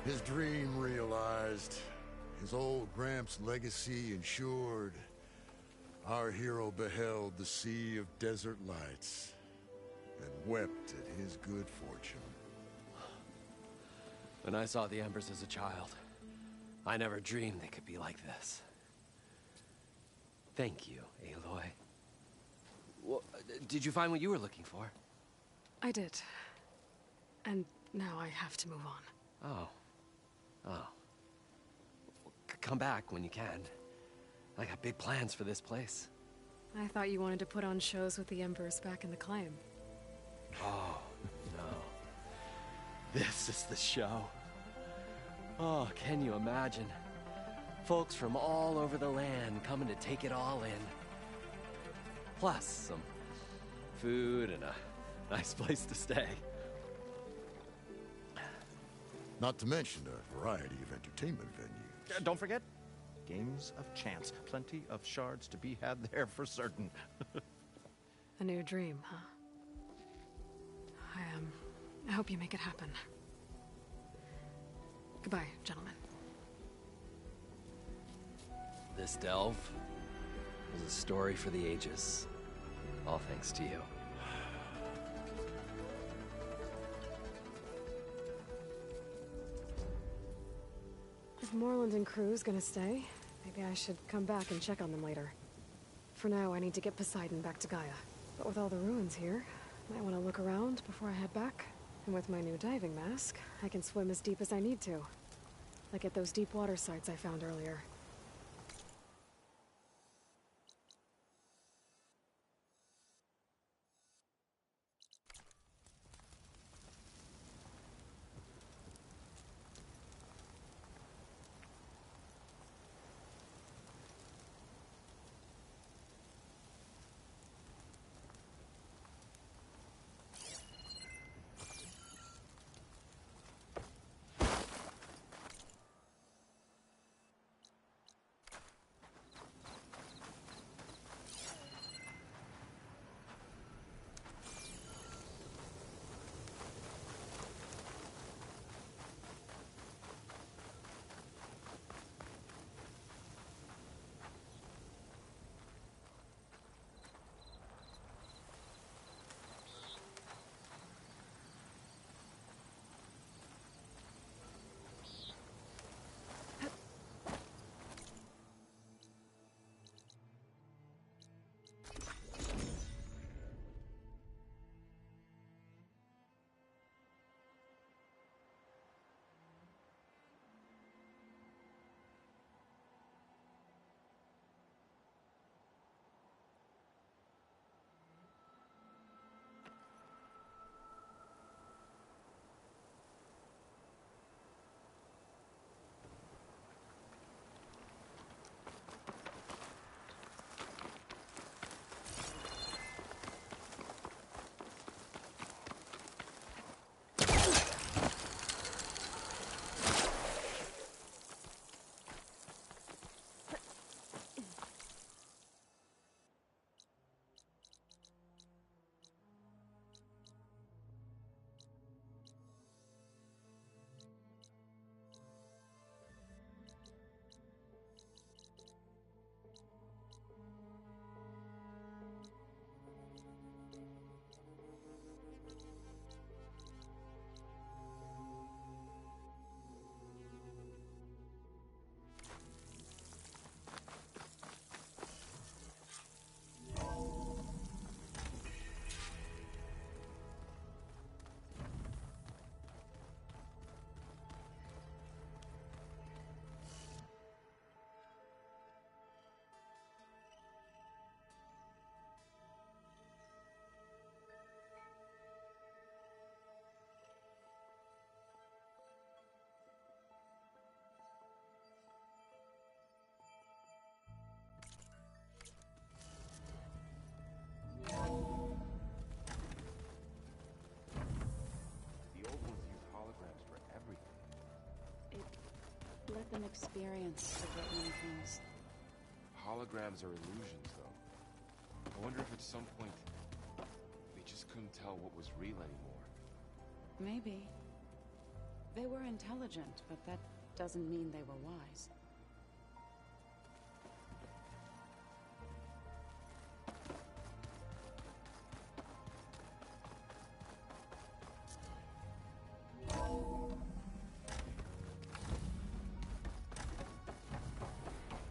[SPEAKER 4] His dream realized. His old Gramps' legacy ensured. Our hero beheld the sea of desert lights and wept at his good fortune.
[SPEAKER 2] When I saw the embers as a child, I never dreamed they could be like this. Thank you, Aloy. Well, did you find what you were looking for?
[SPEAKER 1] I did. And now I have to move on.
[SPEAKER 2] Oh. Come back when you can. I got big plans for this place.
[SPEAKER 1] I thought you wanted to put on shows with the Embers back in the claim.
[SPEAKER 2] Oh, no. This is the show. Oh, can you imagine? Folks from all over the land coming to take it all in. Plus, some food and a nice place to stay.
[SPEAKER 4] Not to mention a variety of entertainment venues.
[SPEAKER 3] Don't forget, games of chance. Plenty of shards to be had there for certain.
[SPEAKER 1] A new dream, huh? I hope you make it happen. Goodbye, gentlemen.
[SPEAKER 2] This delve was a story for the ages. All thanks to you.
[SPEAKER 1] If Moreland and crew's gonna stay, maybe I should come back and check on them later. For now, I need to get Poseidon back to Gaia. But with all the ruins here, I might want to look around before I head back. And with my new diving mask, I can swim as deep as I need to. Like at those deep water sites I found earlier.
[SPEAKER 6] experience a great many things.
[SPEAKER 8] Holograms are illusions, though. I wonder if at some point they just couldn't tell what was real anymore.
[SPEAKER 6] Maybe. They were intelligent, but that doesn't mean they were wise.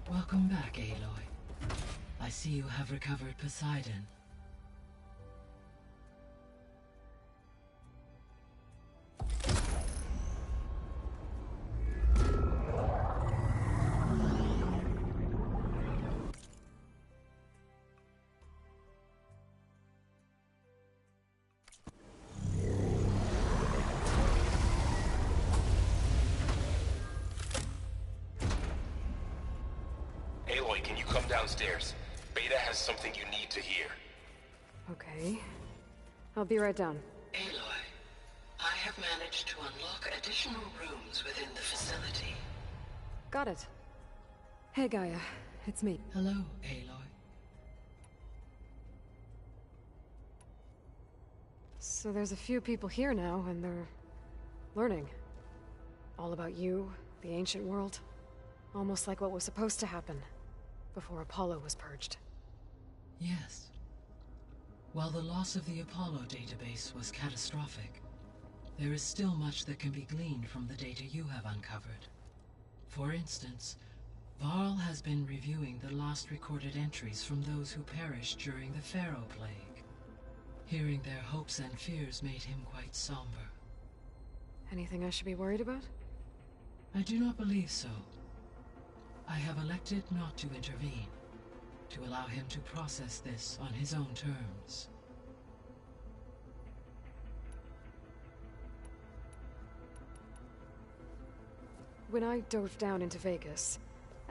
[SPEAKER 9] Welcome back, Aloy. I see you have recovered Poseidon.
[SPEAKER 8] Aloy, can you come downstairs? Beta has something you need to hear.
[SPEAKER 1] Okay. I'll be right down.
[SPEAKER 9] Aloy, I have managed to unlock additional rooms within the facility.
[SPEAKER 1] Got it. Hey, Gaia. It's me.
[SPEAKER 9] Hello, Aloy.
[SPEAKER 1] So there's a few people here now, and they're learning. All about you, the ancient world. Almost like what was supposed to happen before Apollo was purged.
[SPEAKER 9] Yes. While the loss of the Apollo database was catastrophic, there is still much that can be gleaned from the data you have uncovered. For instance, Varl has been reviewing the last recorded entries from those who perished during the Pharaoh Plague. Hearing their hopes and fears made him quite somber.
[SPEAKER 1] Anything I should be worried about?
[SPEAKER 9] I do not believe so. I have elected not to intervene, to allow him to process this on his own terms.
[SPEAKER 1] When I dove down into Vegas,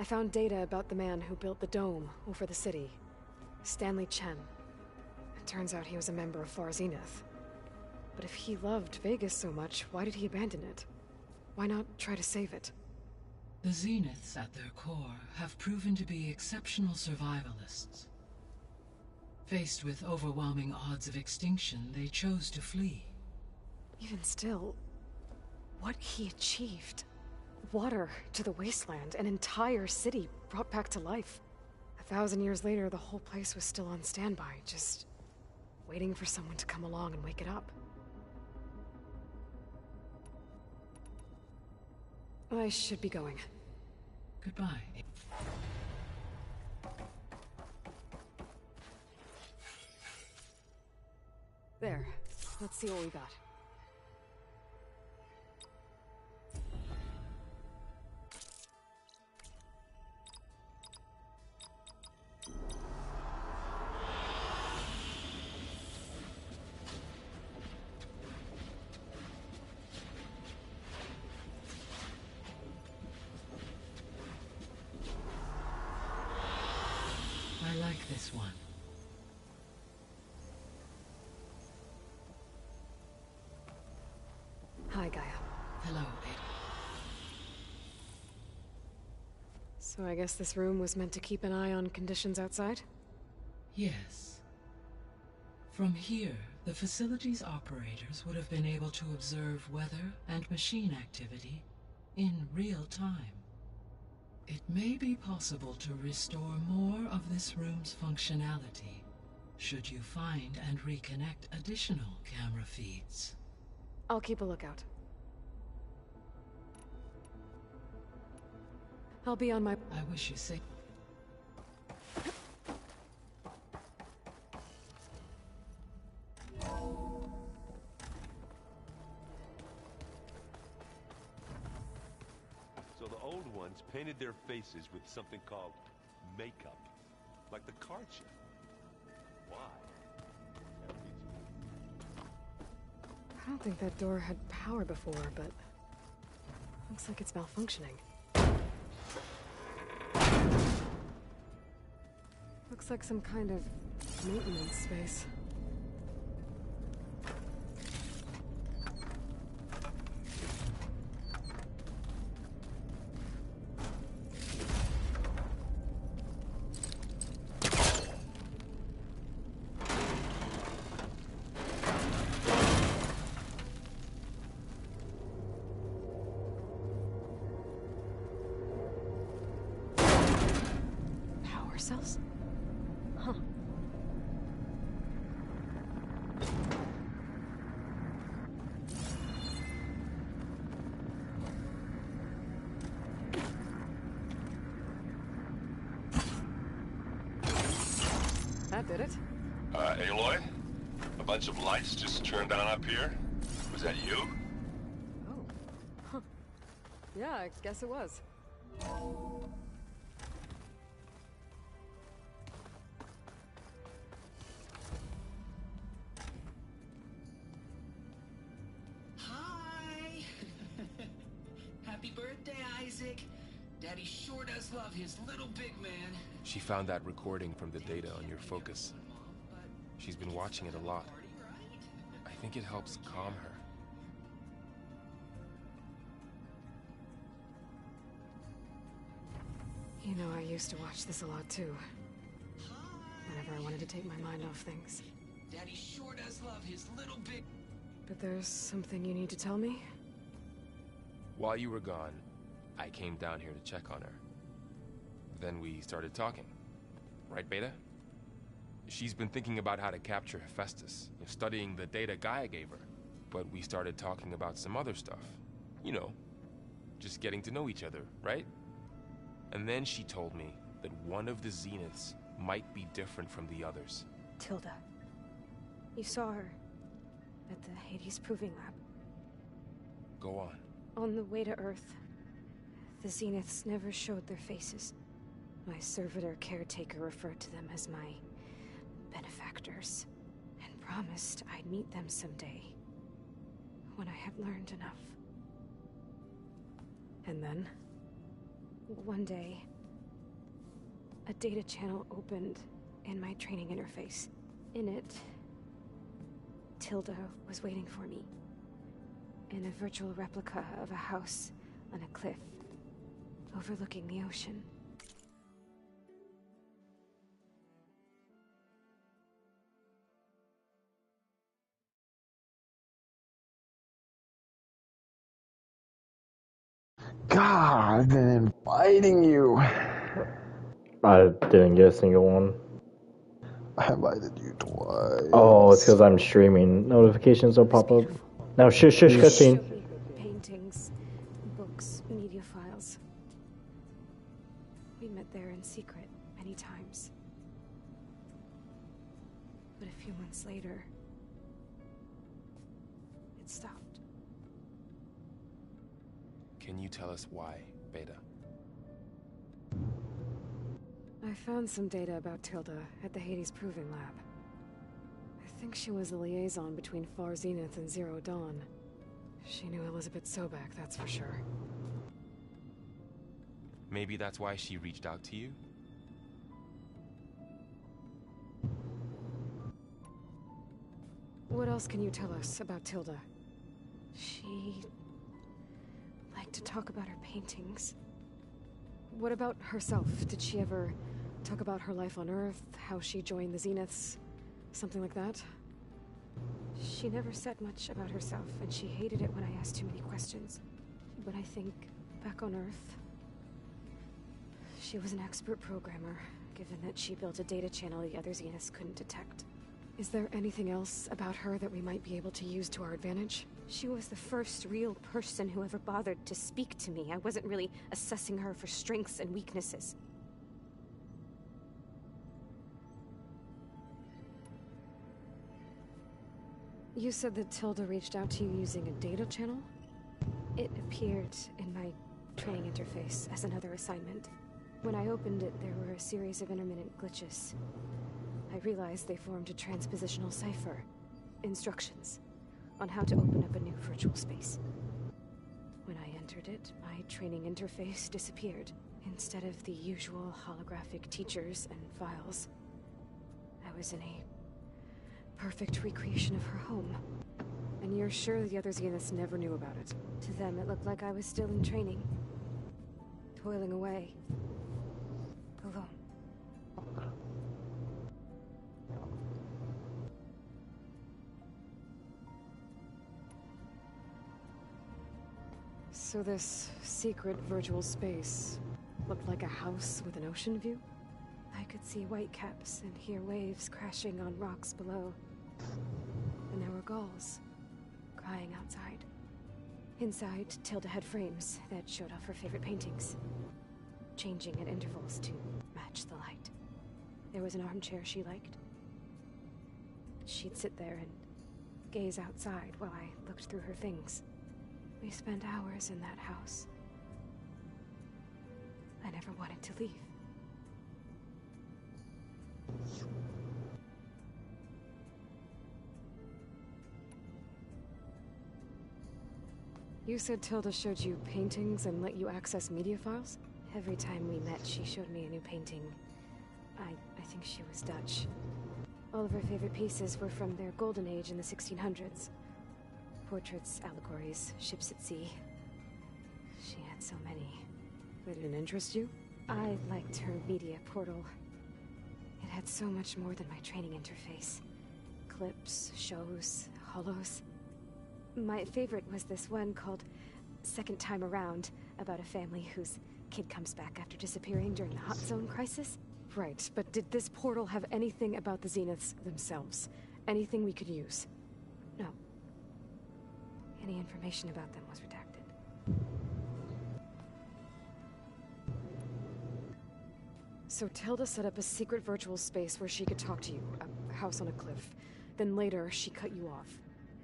[SPEAKER 1] I found data about the man who built the dome over the city, Stanley Chen. It turns out he was a member of Far Zenith. But if he loved Vegas so much, why did he abandon it? Why not try to save it?
[SPEAKER 9] The Zeniths, at their core, have proven to be exceptional survivalists. Faced with overwhelming odds of extinction, they chose to flee.
[SPEAKER 1] Even still, what he achieved. Water to the wasteland, an entire city brought back to life. 1,000 years later, the whole place was still on standby, just waiting for someone to come along and wake it up. I should be going.
[SPEAKER 9] Goodbye.
[SPEAKER 1] There. Let's see what we got.
[SPEAKER 9] I like this one.
[SPEAKER 1] Hi, Gaia.
[SPEAKER 9] Hello, Ada.
[SPEAKER 1] So I guess this room was meant to keep an eye on conditions outside?
[SPEAKER 9] Yes. From here, the facility's operators would have been able to observe weather and machine activity in real time. It may be possible to restore more of this room's functionality, should you find and reconnect additional camera feeds.
[SPEAKER 1] I'll keep a lookout. I'll be on my...
[SPEAKER 9] I wish you safe.
[SPEAKER 10] So the old ones painted their faces with something called makeup, like the card chip. Why?
[SPEAKER 1] I don't think that door had power before, but... looks like it's malfunctioning. Looks like some kind of maintenance space. cells? Huh. That did it.
[SPEAKER 10] Aloy? A bunch of lights just turned on up here? Was that you?
[SPEAKER 1] Oh. Huh. Yeah, I guess it was.
[SPEAKER 11] Hi! Happy birthday, Isaac. Daddy sure does love his little big man.
[SPEAKER 8] She found that recording from the data on your focus. She's been watching it a lot. I think it helps calm her.
[SPEAKER 1] You know, I used to watch this a lot too. Whenever I wanted to take my mind off things.
[SPEAKER 11] Daddy sure does love his little big...
[SPEAKER 1] But there's something you need to tell me?
[SPEAKER 8] While you were gone, I came down here to check on her. Then we started talking. Right, Beta? She's been thinking about how to capture Hephaestus, studying the data Gaia gave her. But we started talking about some other stuff. You know, just getting to know each other, right? And then she told me that one of the Zeniths might be different from the others.
[SPEAKER 1] Tilda. You saw her at the Hades Proving Lab.
[SPEAKER 8] Go on.
[SPEAKER 1] On the way to Earth, the Zeniths never showed their faces. My servitor caretaker referred to them as my benefactors, and promised I'd meet them someday, when I had learned enough. And then, one day, a data channel opened in my training interface. In it, Tilda was waiting for me, in a virtual replica of a house on a cliff, overlooking the ocean.
[SPEAKER 12] God, I've been inviting you.
[SPEAKER 13] I didn't get a single one.
[SPEAKER 12] I invited you twice.
[SPEAKER 13] Oh, it's because I'm streaming. Notifications don't pop up. Now, shush, cutscene.
[SPEAKER 1] Paintings, books, media files. We met there in secret many times. But a few months later, it stopped.
[SPEAKER 8] Can you tell us why, Beta?
[SPEAKER 1] I found some data about Tilda at the Hades Proving Lab. I think she was a liaison between Far Zenith and Zero Dawn. She knew Elizabeth Sobek, that's for sure.
[SPEAKER 8] Maybe that's why she reached out to you?
[SPEAKER 1] What else can you tell us about Tilda? She liked to talk about her paintings. What about herself? Did she ever talk about her life on Earth, how she joined the Zeniths, something like that? She never said much about herself, and she hated it when I asked too many questions. But I think, back on Earth, she was an expert programmer, given that she built a data channel the other Zeniths couldn't detect. Is there anything else about her that we might be able to use to our advantage? She was the first real person who ever bothered to speak to me. I wasn't really assessing her for strengths and weaknesses. You said that Tilda reached out to you using a data channel? It appeared in my training interface as another assignment. When I opened it, there were a series of intermittent glitches. I realized they formed a transpositional cipher. Instructions on how to open up a new virtual space. When I entered it, my training interface disappeared. Instead of the usual holographic teachers and files, I was in a perfect recreation of her home. And you're sure the other Zeniths never knew about it? To them, it looked like I was still in training. Toiling away. Alone. So this secret virtual space looked like a house with an ocean view? I could see whitecaps and hear waves crashing on rocks below. And there were gulls crying outside. Inside, Tilda had frames that showed off her favorite paintings, changing at intervals to match the light. There was an armchair she liked. She'd sit there and gaze outside while I looked through her things. We spent hours in that house. I never wanted to leave. You said Tilda showed you paintings and let you access media files? Every time we met, she showed me a new painting. I think she was Dutch. All of her favorite pieces were from their golden age in the 1600s. Portraits, allegories, ships at sea. She had so many.
[SPEAKER 14] They didn't interest you?
[SPEAKER 1] I liked her media portal. It had so much more than my training interface. Clips, shows, holos. My favorite was this one called Second Time Around, about a family whose kid comes back after disappearing during the Hot Zone crisis.
[SPEAKER 14] Right, but did this portal have anything about the Zeniths themselves? Anything we could use?
[SPEAKER 1] No. Any information about them was redacted.
[SPEAKER 14] So Tilda set up a secret virtual space where she could talk to you, a house on a cliff. Then later, she cut you off.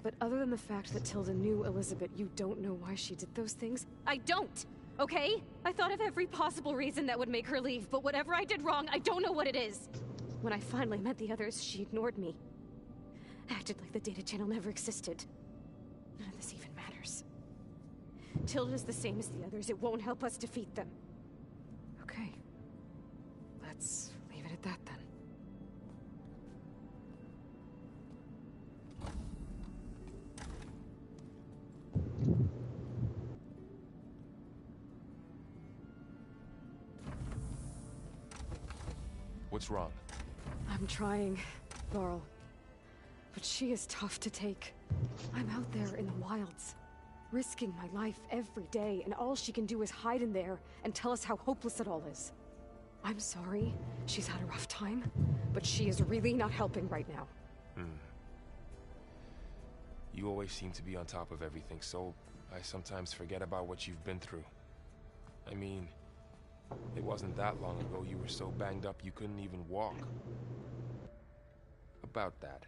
[SPEAKER 14] But other than the fact that Tilda knew Elizabeth, you don't know why she did those things?
[SPEAKER 1] I don't! Okay? I thought of every possible reason that would make her leave, but whatever I did wrong, I don't know what it is. When I finally met the others, she ignored me. Acted like the data channel never existed. None of this even matters. Tilda's the same as the others. It won't help us defeat them.
[SPEAKER 14] Okay. Let's leave it at that then.
[SPEAKER 8] What's wrong?
[SPEAKER 14] I'm trying, Varl. But she is tough to take. I'm out there in the wilds, risking my life every day, and all she can do is hide in there and tell us how hopeless it all is. I'm sorry, she's had a rough time, but she is really not helping right now.
[SPEAKER 8] You always seem to be on top of everything, so I sometimes forget about what you've been through. I mean, it wasn't that long ago you were so banged up you couldn't even walk. About that.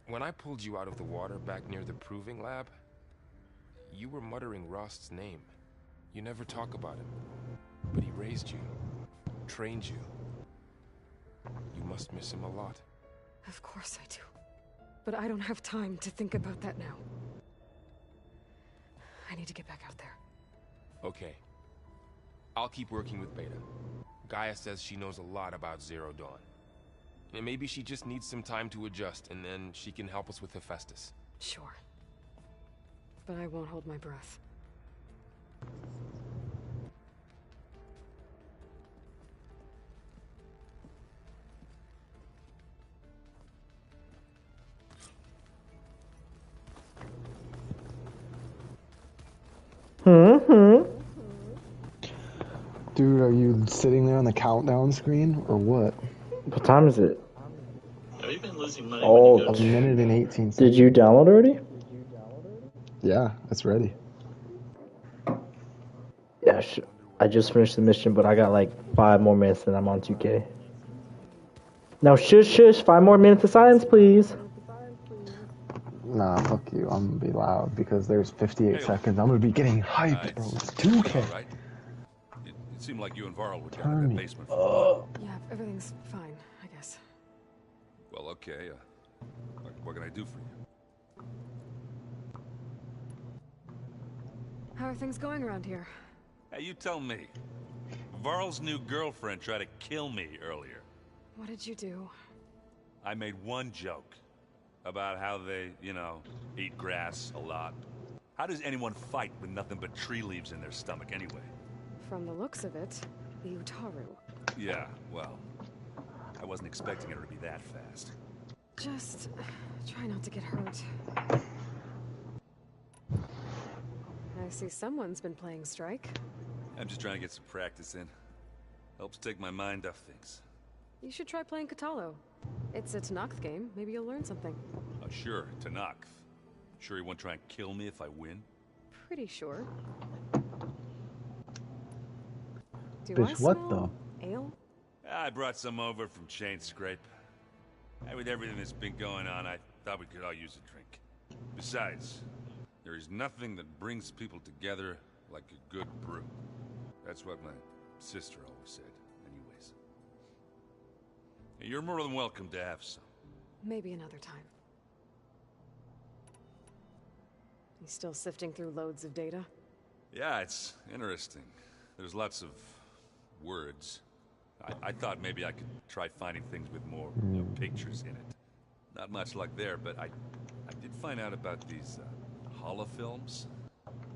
[SPEAKER 8] When I pulled you out of the water back near the proving lab, you were muttering Rost's name. You never talk about him. But he raised you, trained you. You must miss him a lot.
[SPEAKER 14] Of course I do. But I don't have time to think about that now. I need to get back out there.
[SPEAKER 8] Okay. I'll keep working with Beta. Gaia says she knows a lot about Zero Dawn. And maybe she just needs some time to adjust, and then she can help us with Hephaestus.
[SPEAKER 14] Sure. But I won't hold my breath.
[SPEAKER 12] Dude, are you sitting there on the countdown screen, or what?
[SPEAKER 13] What time is it?
[SPEAKER 15] Have you been losing money
[SPEAKER 12] Oh,
[SPEAKER 15] when you go
[SPEAKER 12] a minute and 18 seconds.
[SPEAKER 13] Did you download already?
[SPEAKER 12] Yeah, it's ready.
[SPEAKER 13] Yeah, I just finished the mission, but I got like 5 more minutes and I'm on 2K. Now shush, 5 more minutes of silence, please.
[SPEAKER 12] Nah, fuck you. I'm gonna be loud because there's 58 seconds. I'm gonna be getting hyped, bro. It's 2K.
[SPEAKER 16] Right. It seemed like you and Varl were down in that basement for a while.
[SPEAKER 14] Yeah, everything's fine, I guess.
[SPEAKER 16] Well, okay. What can I do for you?
[SPEAKER 14] How are things going around here?
[SPEAKER 16] Hey, you tell me. Varl's new girlfriend tried to kill me earlier.
[SPEAKER 14] What did you do?
[SPEAKER 16] I made one joke about how they, eat grass a lot. How does anyone fight with nothing but tree leaves in their stomach anyway?
[SPEAKER 14] From the looks of it, the Utaru.
[SPEAKER 16] Yeah, well, I wasn't expecting her to be that fast.
[SPEAKER 14] Just try not to get hurt. I see someone's been playing Strike.
[SPEAKER 16] I'm just trying to get some practice in. Helps take my mind off things.
[SPEAKER 1] You should try playing Katalo. It's a Tanakh game. Maybe you'll learn something.
[SPEAKER 16] Sure, Tanakh. Sure you won't try and kill me if I win?
[SPEAKER 1] Pretty sure. Do
[SPEAKER 12] Bitch,
[SPEAKER 1] I
[SPEAKER 12] what
[SPEAKER 1] smell ale?
[SPEAKER 16] I brought some over from Chain Scrape. And with everything that's been going on, I thought we could all use a drink. Besides, there is nothing that brings people together like a good brew. That's what my sister always said, anyways. You're more than welcome to have some.
[SPEAKER 1] Maybe another time. You still sifting through loads of data?
[SPEAKER 16] Yeah, it's interesting. There's lots of words. I thought maybe I could try finding things with more pictures in it. Not much luck there, but I did find out about these holofilms.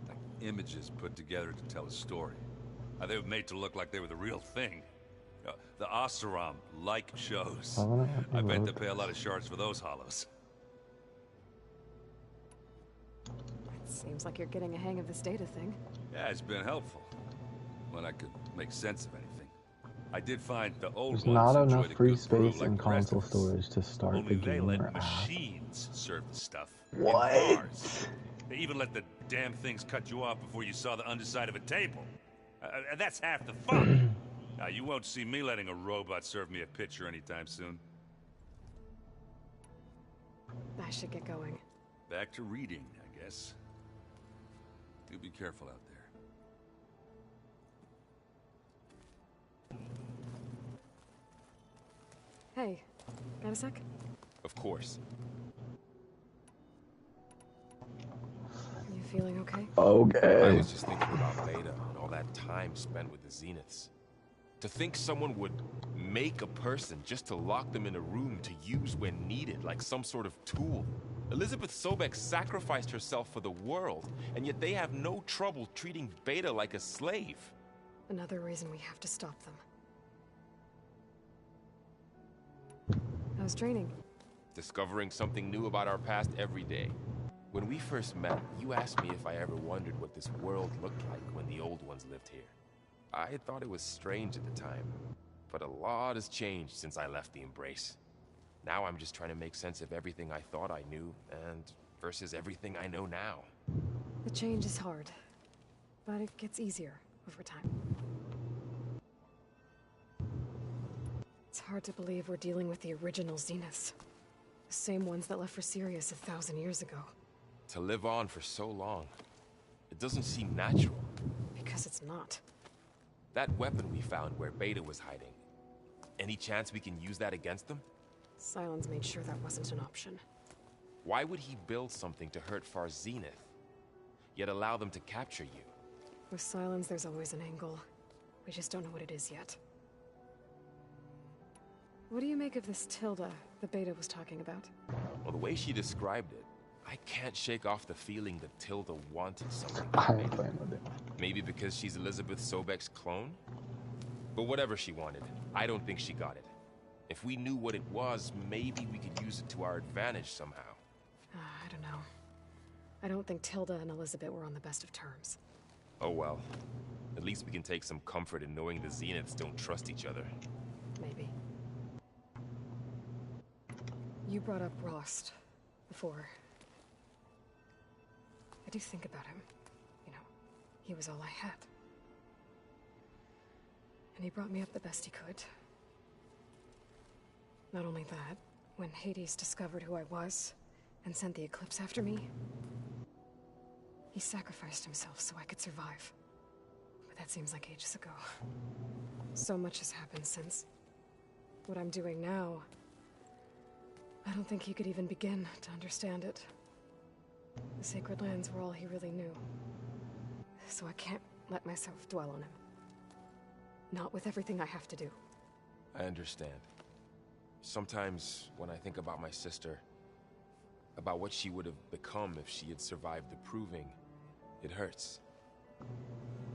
[SPEAKER 16] Like images put together to tell a story. They were made to look like they were the real thing. The Oseram-like shows. I bet they pay a lot of shards for those hollows.
[SPEAKER 1] It seems like you're getting a hang of this data thing.
[SPEAKER 16] Yeah, it's been helpful. When I could make sense of anything. I did find the old
[SPEAKER 12] There's
[SPEAKER 16] ones
[SPEAKER 12] not
[SPEAKER 16] enjoyed
[SPEAKER 12] enough
[SPEAKER 16] a
[SPEAKER 12] free
[SPEAKER 16] good brew
[SPEAKER 12] space
[SPEAKER 16] like
[SPEAKER 12] in
[SPEAKER 16] the rest
[SPEAKER 12] console
[SPEAKER 16] of us.
[SPEAKER 12] storage to start
[SPEAKER 16] Only
[SPEAKER 12] the
[SPEAKER 16] they
[SPEAKER 12] game
[SPEAKER 16] let
[SPEAKER 12] or app.
[SPEAKER 16] machines serve the stuff.
[SPEAKER 12] What?
[SPEAKER 16] In bars. They even let the damn things cut you off before you saw the underside of a table. And that's half the fun. Now, you won't see me letting a robot serve me a pitcher anytime soon.
[SPEAKER 1] I should get going.
[SPEAKER 16] Back to reading, I guess. Do be careful out there.
[SPEAKER 1] Hey, got a sec?
[SPEAKER 8] Of course.
[SPEAKER 1] You feeling okay?
[SPEAKER 12] Okay.
[SPEAKER 8] I was just thinking about Beta and all that time spent with the Zeniths. To think someone would make a person just to lock them in a room to use when needed, like some sort of tool. Elizabeth Sobek sacrificed herself for the world, and yet they have no trouble treating Beta like a slave.
[SPEAKER 1] Another reason we have to stop them. How's training?
[SPEAKER 8] Discovering something new about our past every day. When we first met, you asked me if I ever wondered what this world looked like when the old ones lived here. I thought it was strange at the time, but a lot has changed since I left the Embrace. Now I'm just trying to make sense of everything I thought I knew, and versus everything I know now.
[SPEAKER 1] The change is hard, but it gets easier over time. It's hard to believe we're dealing with the original Zeniths. The same ones that left for Sirius 1,000 years ago.
[SPEAKER 8] To live on for so long, it doesn't seem natural.
[SPEAKER 1] Because it's not.
[SPEAKER 8] That weapon we found where Beta was hiding, any chance we can use that against them?
[SPEAKER 1] Sylens made sure that wasn't an option.
[SPEAKER 8] Why would he build something to hurt Far Zenith, yet allow them to capture you?
[SPEAKER 1] With Sylens, there's always an angle. We just don't know what it is yet. What do you make of this Tilda that Beta was talking about?
[SPEAKER 8] Well, the way she described it, I can't shake off the feeling that Tilda wanted something.
[SPEAKER 12] I ain't playing with it.
[SPEAKER 8] Maybe because she's Elizabeth Sobek's clone? But whatever she wanted, I don't think she got it. If we knew what it was, maybe we could use it to our advantage somehow.
[SPEAKER 1] I don't know. I don't think Tilda and Elizabeth were on the best of terms.
[SPEAKER 8] Oh well. At least we can take some comfort in knowing the Zeniths don't trust each other.
[SPEAKER 1] Maybe. You brought up Rost before. I do think about him. You know, he was all I had. And he brought me up the best he could. Not only that, when Hades discovered who I was and sent the Eclipse after me, he sacrificed himself so I could survive. But that seems like ages ago. So much has happened since. What I'm doing now, I don't think he could even begin to understand it. The Sacred Lands were all he really knew. So I can't let myself dwell on him. Not with everything I have to do.
[SPEAKER 8] I understand. Sometimes, when I think about my sister, about what she would have become if she had survived the Proving, it hurts.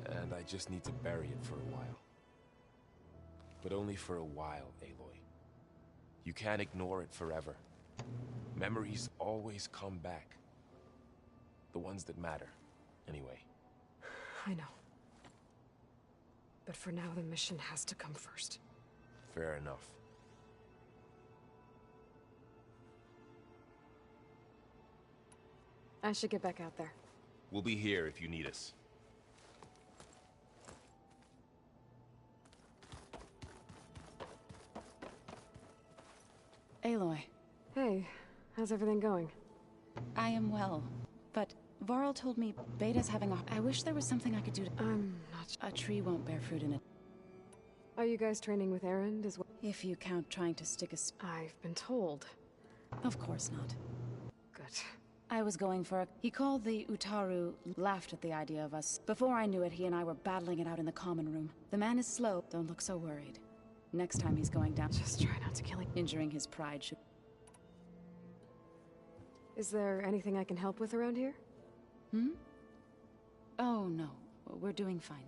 [SPEAKER 8] And I just need to bury it for a while. But only for a while, Aloy. You can't ignore it forever. Memories always come back. The ones that matter, anyway.
[SPEAKER 1] I know. But for now, the mission has to come first.
[SPEAKER 8] Fair enough.
[SPEAKER 1] I should get back out there.
[SPEAKER 8] We'll be here if you need us.
[SPEAKER 6] Aloy.
[SPEAKER 1] Hey, how's everything going?
[SPEAKER 6] I am well, but Varl told me Beta's having a... I wish there was something I could do to...
[SPEAKER 1] I'm not...
[SPEAKER 6] A tree won't bear fruit in it.
[SPEAKER 1] Are you guys training with Erend as well?
[SPEAKER 6] If you count trying to stick a...
[SPEAKER 1] I've been told.
[SPEAKER 6] Of course not.
[SPEAKER 1] Good.
[SPEAKER 6] I was going for a... He called the Utaru, laughed at the idea of us. Before I knew it, he and I were battling it out in the common room. The man is slow. Don't look so worried. Next time he's going down...
[SPEAKER 1] Just try not to kill him.
[SPEAKER 6] Injuring his pride should...
[SPEAKER 1] Is there anything I can help with around here?
[SPEAKER 6] Oh, no. We're doing fine.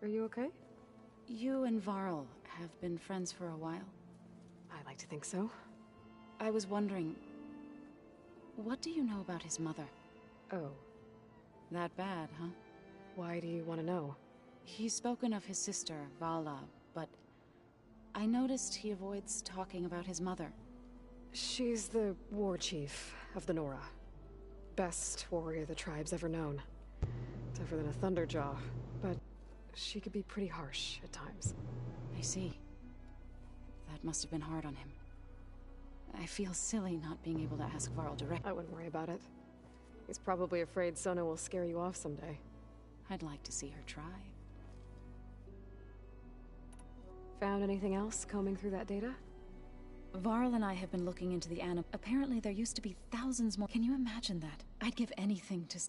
[SPEAKER 1] Are you okay?
[SPEAKER 6] You and Varl have been friends for a while?
[SPEAKER 1] I like to think so.
[SPEAKER 6] I was wondering... What do you know about his mother?
[SPEAKER 1] Oh.
[SPEAKER 6] That bad, huh?
[SPEAKER 1] Why do you want to know?
[SPEAKER 6] He's spoken of his sister, Vala, but... I noticed he avoids talking about his mother.
[SPEAKER 1] She's the war chief of the Nora. Best warrior the tribe's ever known. Tougher than a Thunderjaw, but she could be pretty harsh at times.
[SPEAKER 6] I see. That must have been hard on him. I feel silly not being able to ask Varl directly.
[SPEAKER 1] I wouldn't worry about it. He's probably afraid Sona will scare you off someday.
[SPEAKER 6] I'd like to see her try.
[SPEAKER 1] Found anything else combing through that data?
[SPEAKER 6] Varl and I have been looking into the anim. Apparently there used to be thousands more. Can you imagine that? I'd give anything to...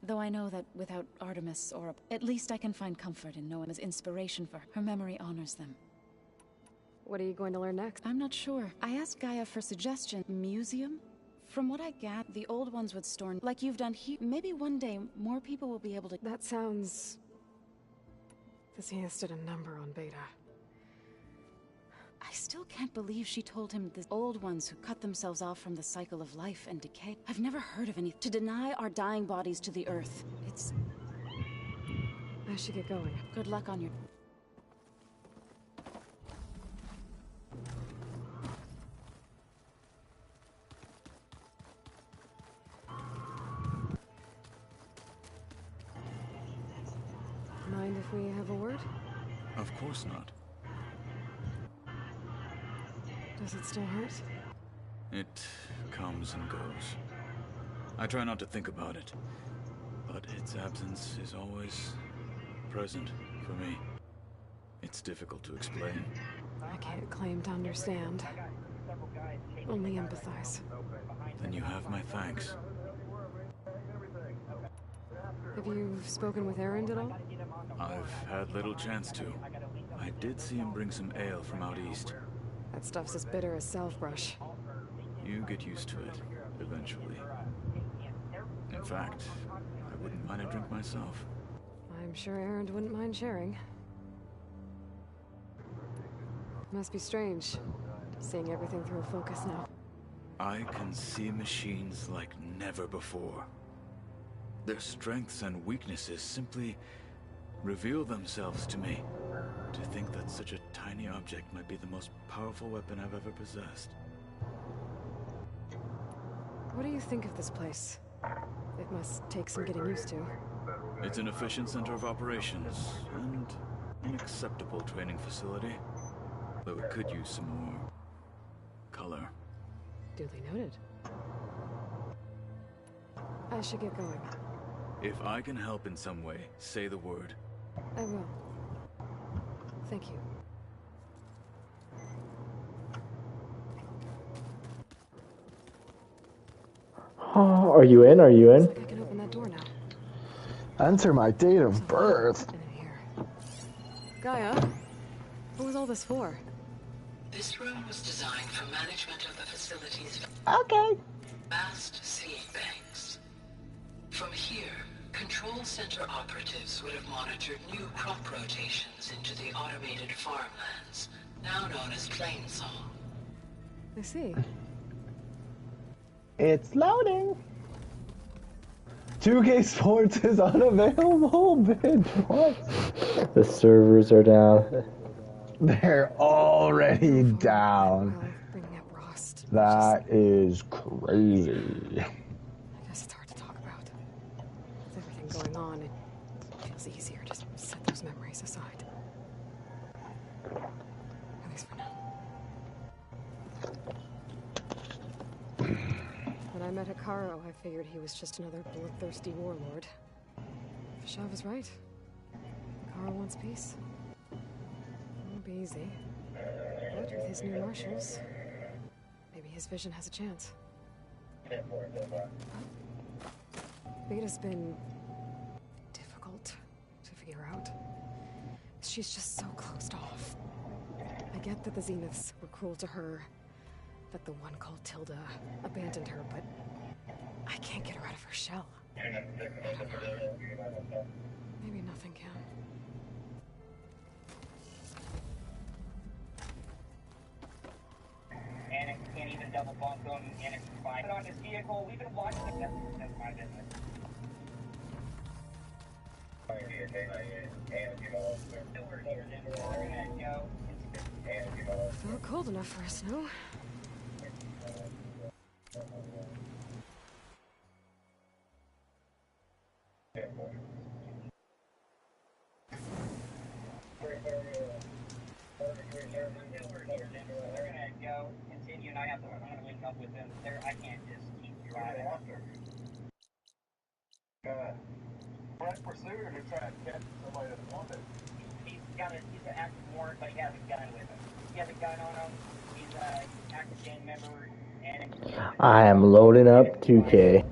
[SPEAKER 6] Though I know that without Artemis or... At least I can find comfort in knowing as inspiration for her. Her memory honors them.
[SPEAKER 1] What are you going to learn next?
[SPEAKER 6] I'm not sure. I asked Gaia for suggestion. Museum? From what I gather, the old ones would store... Like you've done here. Maybe one day more people will be able to...
[SPEAKER 1] That sounds... This he has a number on Beta.
[SPEAKER 6] I still can't believe she told him the old ones who cut themselves off from the cycle of life and decay. I've never heard of any... To deny our dying bodies to the earth. It's...
[SPEAKER 1] I should get going.
[SPEAKER 6] Good luck on your...
[SPEAKER 1] Mind if we have a word?
[SPEAKER 17] Of course not.
[SPEAKER 1] Does it still hurt?
[SPEAKER 17] It comes and goes. I try not to think about it, but its absence is always present for me. It's difficult to explain.
[SPEAKER 1] I can't claim to understand. Only empathize.
[SPEAKER 17] Then you have my thanks.
[SPEAKER 1] Have you spoken with Erend at all?
[SPEAKER 17] I've had little chance to. I did see him bring some ale from out east.
[SPEAKER 1] That stuff's as bitter as self-brush.
[SPEAKER 17] You get used to it, eventually. In fact, I wouldn't mind a drink myself.
[SPEAKER 1] I'm sure Erend wouldn't mind sharing. Must be strange, seeing everything through a focus now.
[SPEAKER 17] I can see machines like never before. Their strengths and weaknesses simply reveal themselves to me. To think that such a tiny object might be the most powerful weapon I've ever possessed.
[SPEAKER 1] What do you think of this place? It must take some getting used to.
[SPEAKER 17] It's an efficient center of operations, and an acceptable training facility. Though it could use some more color.
[SPEAKER 1] Duly noted. I should get going.
[SPEAKER 17] If I can help in some way, say the word.
[SPEAKER 1] I will. Thank you.
[SPEAKER 13] Oh, are you in? Are you in?
[SPEAKER 1] Looks like I can open that door now.
[SPEAKER 12] Enter my date of birth.
[SPEAKER 1] Gaia, what was all this for?
[SPEAKER 9] This room was designed for management of the facility's vast seed banks. From here, Control Center operatives would have monitored new crop rotations into the automated farmlands, now known as Plainsong.
[SPEAKER 1] I see.
[SPEAKER 12] It's loading. 2K Sports is unavailable, bitch. What?
[SPEAKER 13] The servers are down.
[SPEAKER 12] They're already down. That is crazy.
[SPEAKER 14] I guess it's hard to talk about. With everything going on, it feels easier to set those memories aside. At least for now. When I met Hikaru, I figured he was just another bloodthirsty warlord. Fashav is right. Hikaru wants peace. It won't be easy. But with his new marshals, maybe his vision has a chance. Beta's been difficult to figure out. She's just so closed off. I get that the Zeniths were cruel to her, that the one called Tilda abandoned her, but I can't get her out of her shell. Maybe nothing can.
[SPEAKER 18] Annex can't even double bump on Annex 5. Put on his vehicle, we've been watching it. That's my business.
[SPEAKER 14] Not cold enough for us, no?
[SPEAKER 18] They're gonna go, continue, and I'm gonna link up with them. I can't just keep driving.
[SPEAKER 19] Brett pursued him and tried to catch somebody that wanted.
[SPEAKER 18] He's an active warrant, but he has a gun with him. He has a gun on him. He's an active gang member, and
[SPEAKER 13] I am loading up 2K.